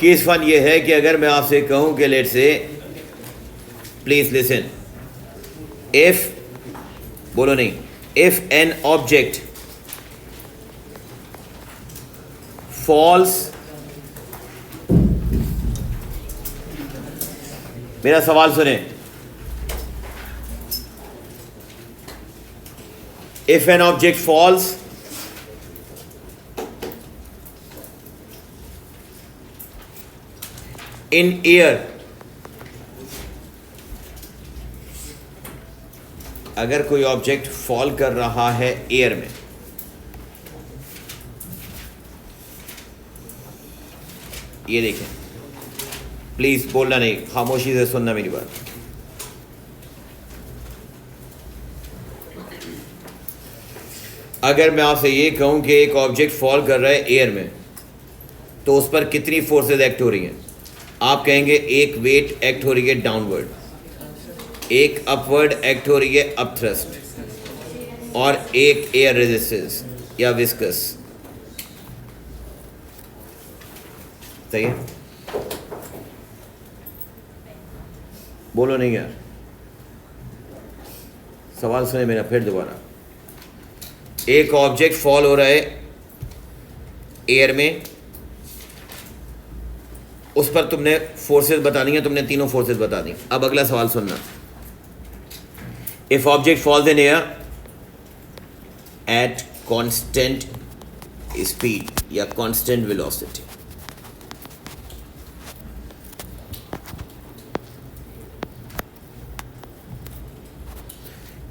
केस 1 ये है कि अगर मैं आपसे कहूं कि let's say, please listen, if, बोलो नहीं, if an object falls, मेरा सवाल सुने, if an object falls in air, अगर कोई ऑब्जेक्ट फॉल कर रहा है एयर में, ये देखें, प्लीज बोलना नहीं, खामोशी से सुनना मेरी बात। अगर मैं आपसे ये कहूं कि एक ऑब्जेक्ट फॉल कर रहा है एयर में, तो उस पर कितनी फोर्सेस एक्ट हो रही हैं? आप कहेंगे एक वेट एक्ट हो रही है डाउनवर्ड, एक अपवर्ड एक्ट हो रही है अप थ्रस्ट, और एक एयर रेजिस्टेंस या विस्कस। सही है? बोलो नहीं यार, सवाल सुने मेरा फिर दोबारा। एक ऑब्जेक्ट फॉल हो रहा है एयर में, उस पर तुमने फोर्सेस बतानी है, तुमने तीनों फोर्सेस बता दी। अब अगला सवाल सुनना, if object falls in air at constant speed या constant velocity,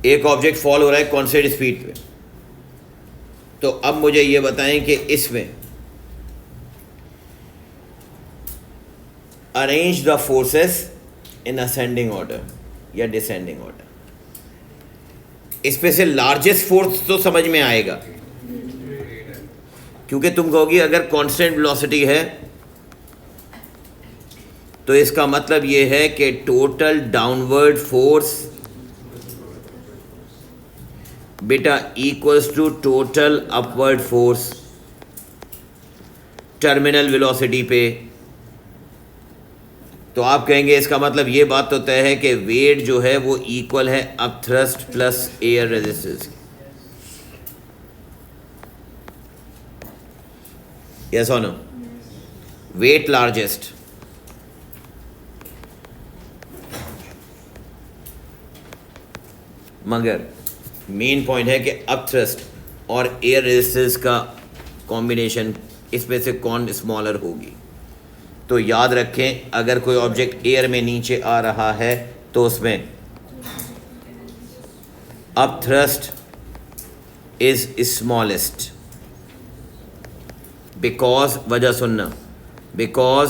एक ऑब्जेक्ट फॉल हो रहा है कांस्टेंट स्पीड पे, तो अब मुझे ये बताएं कि इसमें arrange the forces in ascending order या डिसेंडिंग ऑर्डर। इसमें से लार्जेस्ट फोर्स तो समझ में आएगा, क्योंकि तुम कहोगी अगर कांस्टेंट वेलोसिटी है तो इसका मतलब ये है कि टोटल डाउनवर्ड फोर्स बेटा equals to total upward force terminal velocity पे। तो आप कहेंगे इसका मतलब ये बात तो तय है कि वेट जो है वो इक्वल है up thrust plus air resistance. Yes और नो? वेट लार्जेस्ट, मगर मेन पॉइंट है कि अप थ्रस्ट और एयर रेजिस्टेंस का कॉम्बिनेशन, इसमें से कौन स्मॉलर होगी। तो याद रखें, अगर कोई ऑब्जेक्ट एयर में नीचे आ रहा है तो उसमें up thrust is smallest, because, वजह सुनना, because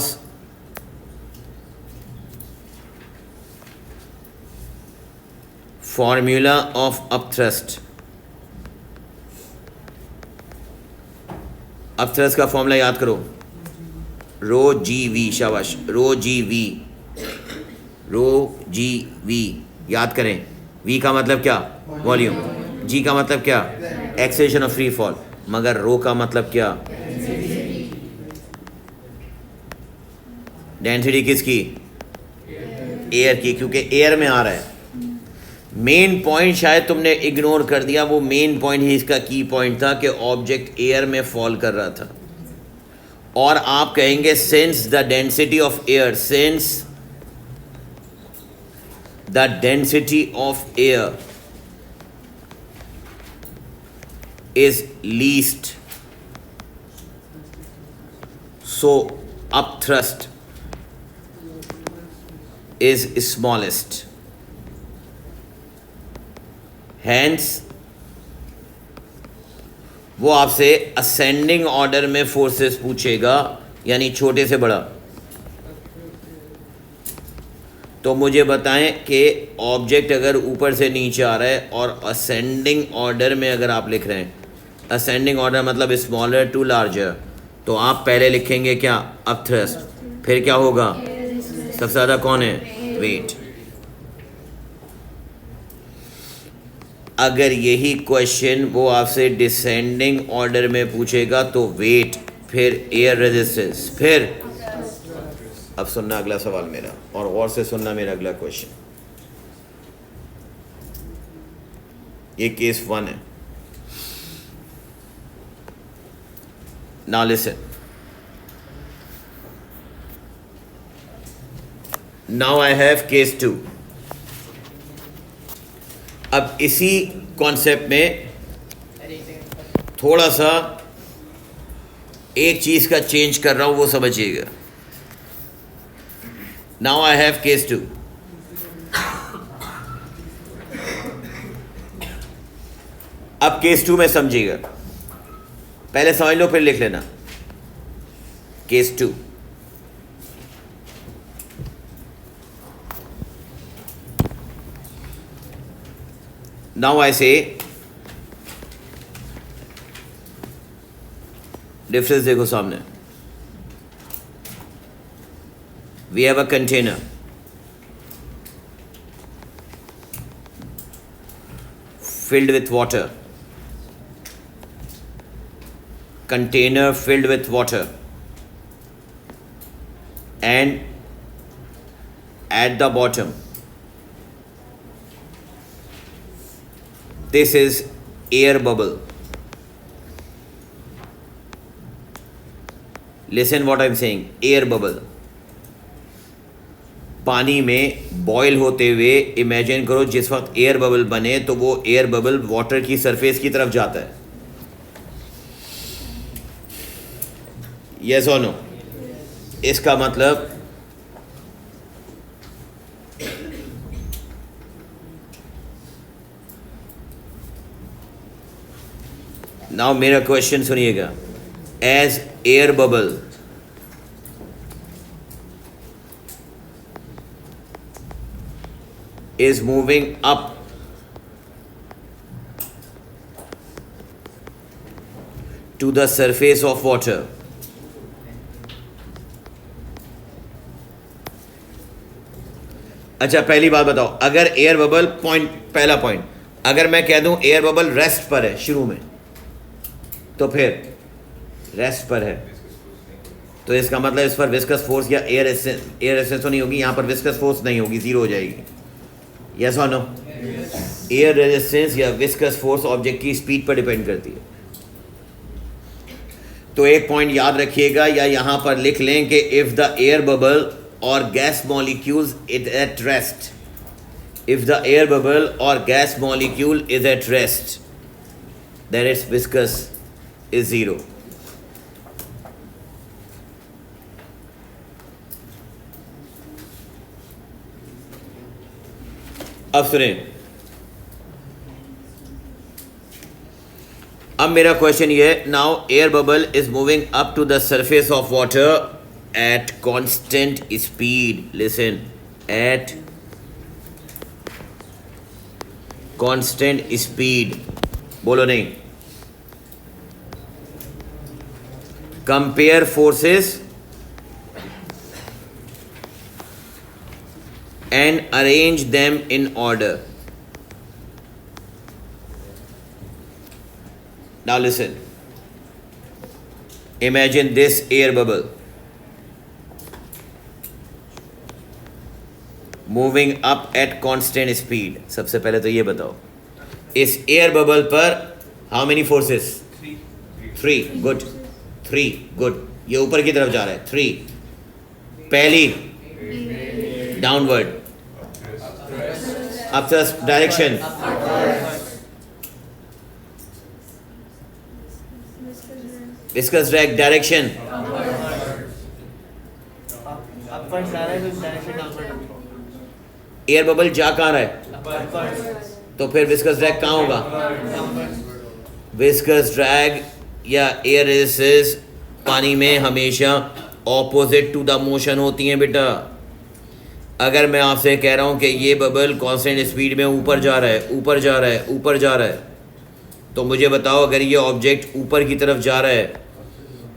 formula of up thrust, up thrust का फॉर्मूला याद करो, रो जी वी, शाबाश, रो जी वी, रो जी वी याद करें। वी का मतलब क्या? वॉल्यूम। जी का मतलब क्या? Acceleration of free fall. मगर रो का मतलब क्या? डेंसिटी किसकी? एयर की, क्योंकि एयर में आ रहा है। मेन पॉइंट शायद तुमने इग्नोर कर दिया, वो मेन पॉइंट ही इसका की पॉइंट था कि ऑब्जेक्ट एयर में फॉल कर रहा था। और आप कहेंगे since the density of air, since the density of air is least, so upthrust is smallest. Hence वो आपसे असेंडिंग ऑर्डर में फोर्सेस पूछेगा, यानी छोटे से बड़ा। तो मुझे बताएं कि ऑब्जेक्ट अगर ऊपर से नीचे आ रहा है और असेंडिंग ऑर्डर में अगर आप लिख रहे हैं, असेंडिंग ऑर्डर मतलब स्मॉलर टू लार्जर, तो आप पहले लिखेंगे क्या? अपथ्रस्ट। फिर क्या होगा? सबसे ज़्यादा कौन है? वेट। अगर यही क्वेश्चन वो आपसे डिसेंडिंग ऑर्डर में पूछेगा तो वेट, फिर एयर रेजिस्टेंस, फिर अब सुनना अगला सवाल मेरा, और गौर से सुनना मेरा अगला क्वेश्चन। ये केस 1 है। Now listen, now I have case 2। अब इसी कॉन्सेप्ट में थोड़ा सा एक चीज का चेंज कर रहा हूं, वो समझिएगा। Now I have case 2। अब केस 2 में समझिएगा, पहले समझ लो फिर लिख लेना। Case 2, now I say difference देखो सामने। We have a container filled with water, container filled with water, and at the bottom this is air bubble. Listen what I'm saying, air bubble. पानी में बॉयल होते हुए imagine करो, जिस वक्त air bubble बने तो वो एयर बबल वाटर की सरफेस की तरफ जाता है। यस और नो? इसका मतलब नाउ मेरा क्वेश्चन सुनिएगा। As air bubble is moving up to the surface of water, अच्छा पहली बात बताओ, अगर एयर बबल पॉइंट, पहला पॉइंट, अगर मैं कह दूं एयर बबल रेस्ट पर है शुरू में, तो फिर रेस्ट पर है तो इसका मतलब इस पर विस्कस फोर्स या एयर रेजिस्टेंस तो नहीं होगी, यहां पर विस्कस फोर्स नहीं होगी, जीरो हो जाएगी। यस और नो? एयर रेजिस्टेंस या विस्कस फोर्स ऑब्जेक्ट की स्पीड पर डिपेंड करती है। तो एक पॉइंट याद रखिएगा या यहां पर लिख लें कि इफ द एयर बबल और gas molecules is at rest, if the air bubble और gas molecule is at rest, then it's viscous is zero. अब सुने, अब मेरा क्वेश्चन ये है, now air bubble is moving up to the surface of water at constant speed. Listen, at constant speed, बोलो नहीं। Compare forces and arrange them in order. Now listen, imagine this air bubble moving up at constant speed. सबसे पहले तो ये बताओ, इस air bubble पर how many forces? 3. Good. 3. Good. ये ऊपर की तरफ जा रहा है। 3. पहली downward, upthrust direction, viscous drag direction, upwards जा रहा है तो डायरेक्शन डाउनवर्ड। एयर बबल जा कहाँ रहा है? तो फिर विस्कस ड्रैग कहाँ होगा? विस्कस ड्रैग या एयर रेजिस्टेंस पानी में हमेशा ऑपोजिट टू द मोशन होती हैं बेटा। अगर मैं आपसे कह रहा हूँ कि ये बबल कांस्टेंट स्पीड में ऊपर जा रहा है, ऊपर जा रहा है, ऊपर जा रहा है, तो मुझे बताओ अगर ये ऑब्जेक्ट ऊपर की तरफ जा रहा है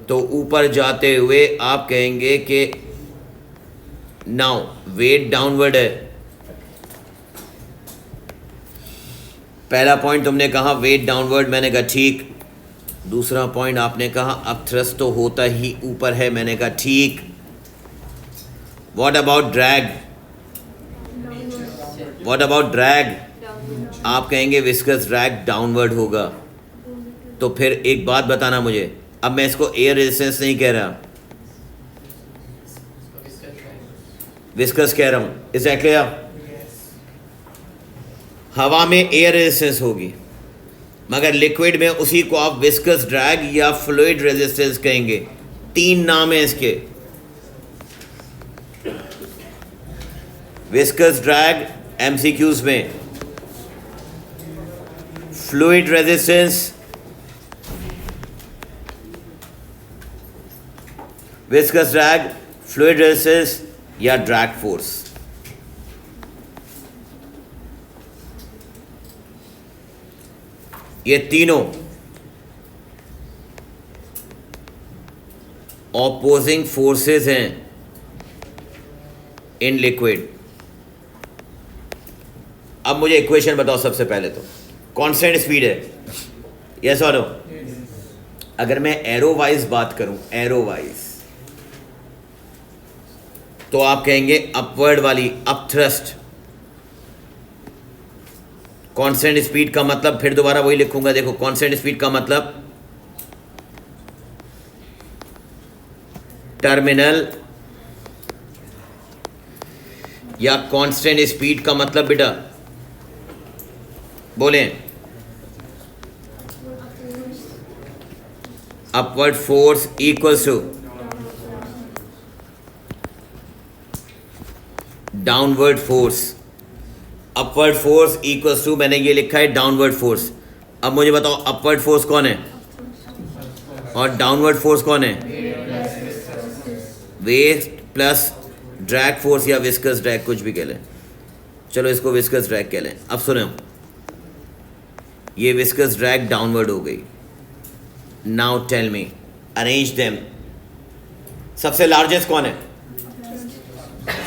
तो ऊपर जाते हुए आप कहेंगे कि नाउ वेट डाउनवर्ड है। पहला पॉइंट तुमने कहा वेट डाउनवर्ड, मैंने कहा ठीक। दूसरा पॉइंट आपने कहा अब थ्रस्ट तो होता ही ऊपर है, मैंने कहा ठीक। What about drag? What about drag? आप कहेंगे विस्कस ड्रैग डाउनवर्ड होगा। तो फिर एक बात बताना मुझे, अब मैं इसको एयर रेजिस्टेंस नहीं कह रहा, विस्कस कह रहा हूं। Is that clear? हवा में एयर रेजिस्टेंस होगी मगर लिक्विड में उसी को आप विस्कस ड्रैग या फ्लूइड रेजिस्टेंस कहेंगे। तीन नाम है इसके, विस्कस ड्रैग एमसीक्यूज में, fluid resistance, viscous drag, fluid resistance या ड्रैग फोर्स। ये तीनों ऑपोजिंग फोर्सेस हैं इन लिक्विड। अब मुझे इक्वेशन बताओ सबसे पहले तो, कांस्टेंट स्पीड है, यस और नो? अगर मैं एरो वाइज बात करूं, एरो वाइज, तो आप कहेंगे अपवर्ड वाली, अप थ्रस्ट। कांस्टेंट स्पीड का मतलब, फिर दोबारा वही लिखूंगा, देखो कांस्टेंट स्पीड का मतलब टर्मिनल, या कांस्टेंट स्पीड का मतलब बेटा बोलें upward force equals to downward force. Upward force equals to, मैंने ये लिखा है डाउनवर्ड फोर्स। अब मुझे बताओ अपवर्ड फोर्स कौन है और डाउनवर्ड फोर्स कौन है? वेट प्लस ड्रैग फोर्स या विस्कस ड्रैग, कुछ भी कह लें, चलो इसको विस्कस ड्रैग कह लें। अब सुनो, ये विस्कस ड्रैग डाउनवर्ड हो गई। Now tell me, arrange them. सबसे लार्जेस्ट कौन है?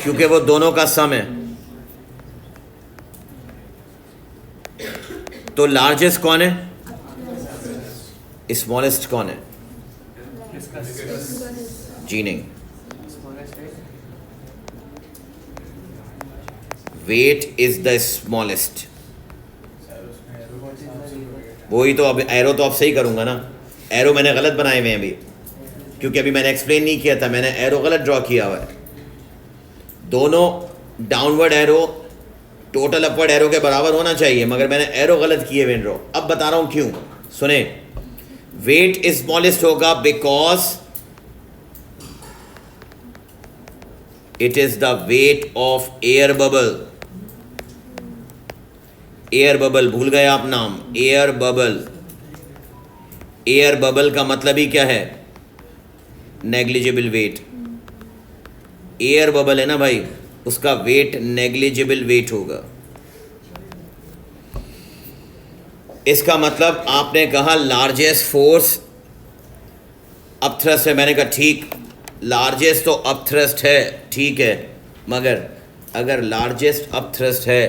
क्योंकि वो दोनों का सम है, तो लार्जेस्ट कौन है? स्मॉलेस्ट कौन है? जी नहीं, वेट इज द स्मॉलेस्ट। वही तो, अब एरो तो अब सही करूंगा ना। एरो मैंने गलत बनाए हुए हैं अभी, क्योंकि अभी मैंने एक्सप्लेन नहीं किया था, मैंने एरो गलत ड्रॉ किया हुआ है। दोनों downward arrow total upward arrow के बराबर होना चाहिए, मगर मैंने एरो गलत किए हुए ड्रॉ। अब बता रहा हूं क्यों, सुने। वेट स्मॉलेस्ट होगा because it is the weight of air bubble. Air bubble भूल गए आप नाम, एयर बबल। एयर बबल का मतलब ही क्या है? Negligible wait. एयर बबल है ना भाई, उसका वेट नेग्लिजिबल वेट होगा। इसका मतलब आपने कहा लार्जेस्ट फोर्स अपथ्रस्ट है, मैंने कहा ठीक, लार्जेस्ट तो अपथ्रस्ट है, ठीक है, मगर अगर लार्जेस्ट अपथ्रस्ट है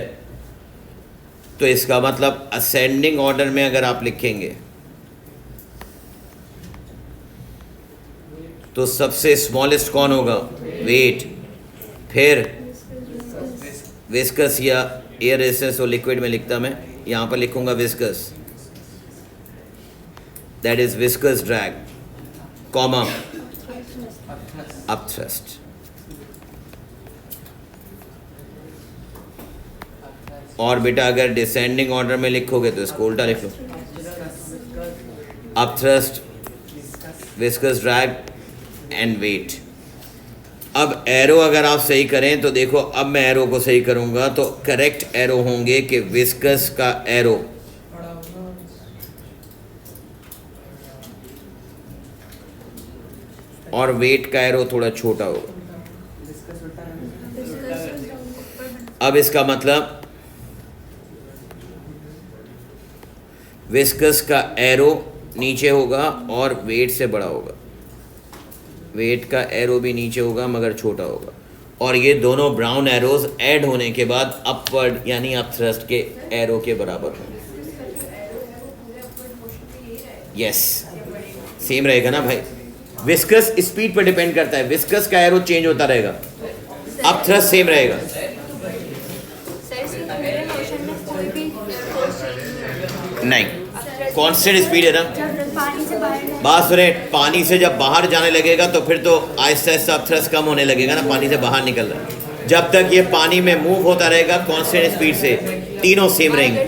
तो इसका मतलब असेंडिंग ऑर्डर में अगर आप लिखेंगे तो सबसे स्मॉलेस्ट कौन होगा? वेट, फिर विस्कस या एयर रेजिस्टेंस, और लिक्विड में लिखता मैं, यहाँ पर लिखूंगा viscous, that is viscous drag, comma upthrust. और बेटा अगर डिसेंडिंग ऑर्डर में लिखोगे तो इसको उल्टा लिख लो, upthrust, viscous drag and weight. अब एरो अगर आप सही करें तो देखो, अब मैं एरो को सही करूंगा तो करेक्ट एरो होंगे कि विस्कस का एरो और वेट का एरो थोड़ा छोटा होगा। अब इसका मतलब विस्कस का एरो नीचे होगा और वेट से बड़ा होगा, वेट का एरो भी नीचे होगा मगर छोटा होगा, और ये दोनों ब्राउन एरोज ऐड होने के बाद अपवर्ड यानी अप थ्रस्ट के एरो के बराबर होंगे। यस, सेम रहेगा ना भाई। विस्कस स्पीड पर डिपेंड करता है, विस्कस का एरो चेंज होता रहेगा, अप थ्रस्ट सेम रहेगा। नहीं, कांस्टेंट स्पीड है ना। बात सुने, पानी से जब बाहर जाने लगेगा तो फिर तो आहिस्ता आहिस्ता अप थ्रस्ट कम होने लगेगा ना, पानी से बाहर निकल रहा है। जब तक ये पानी में मूव होता रहेगा कांस्टेंट स्पीड से, तीनों सेम रहेंगे।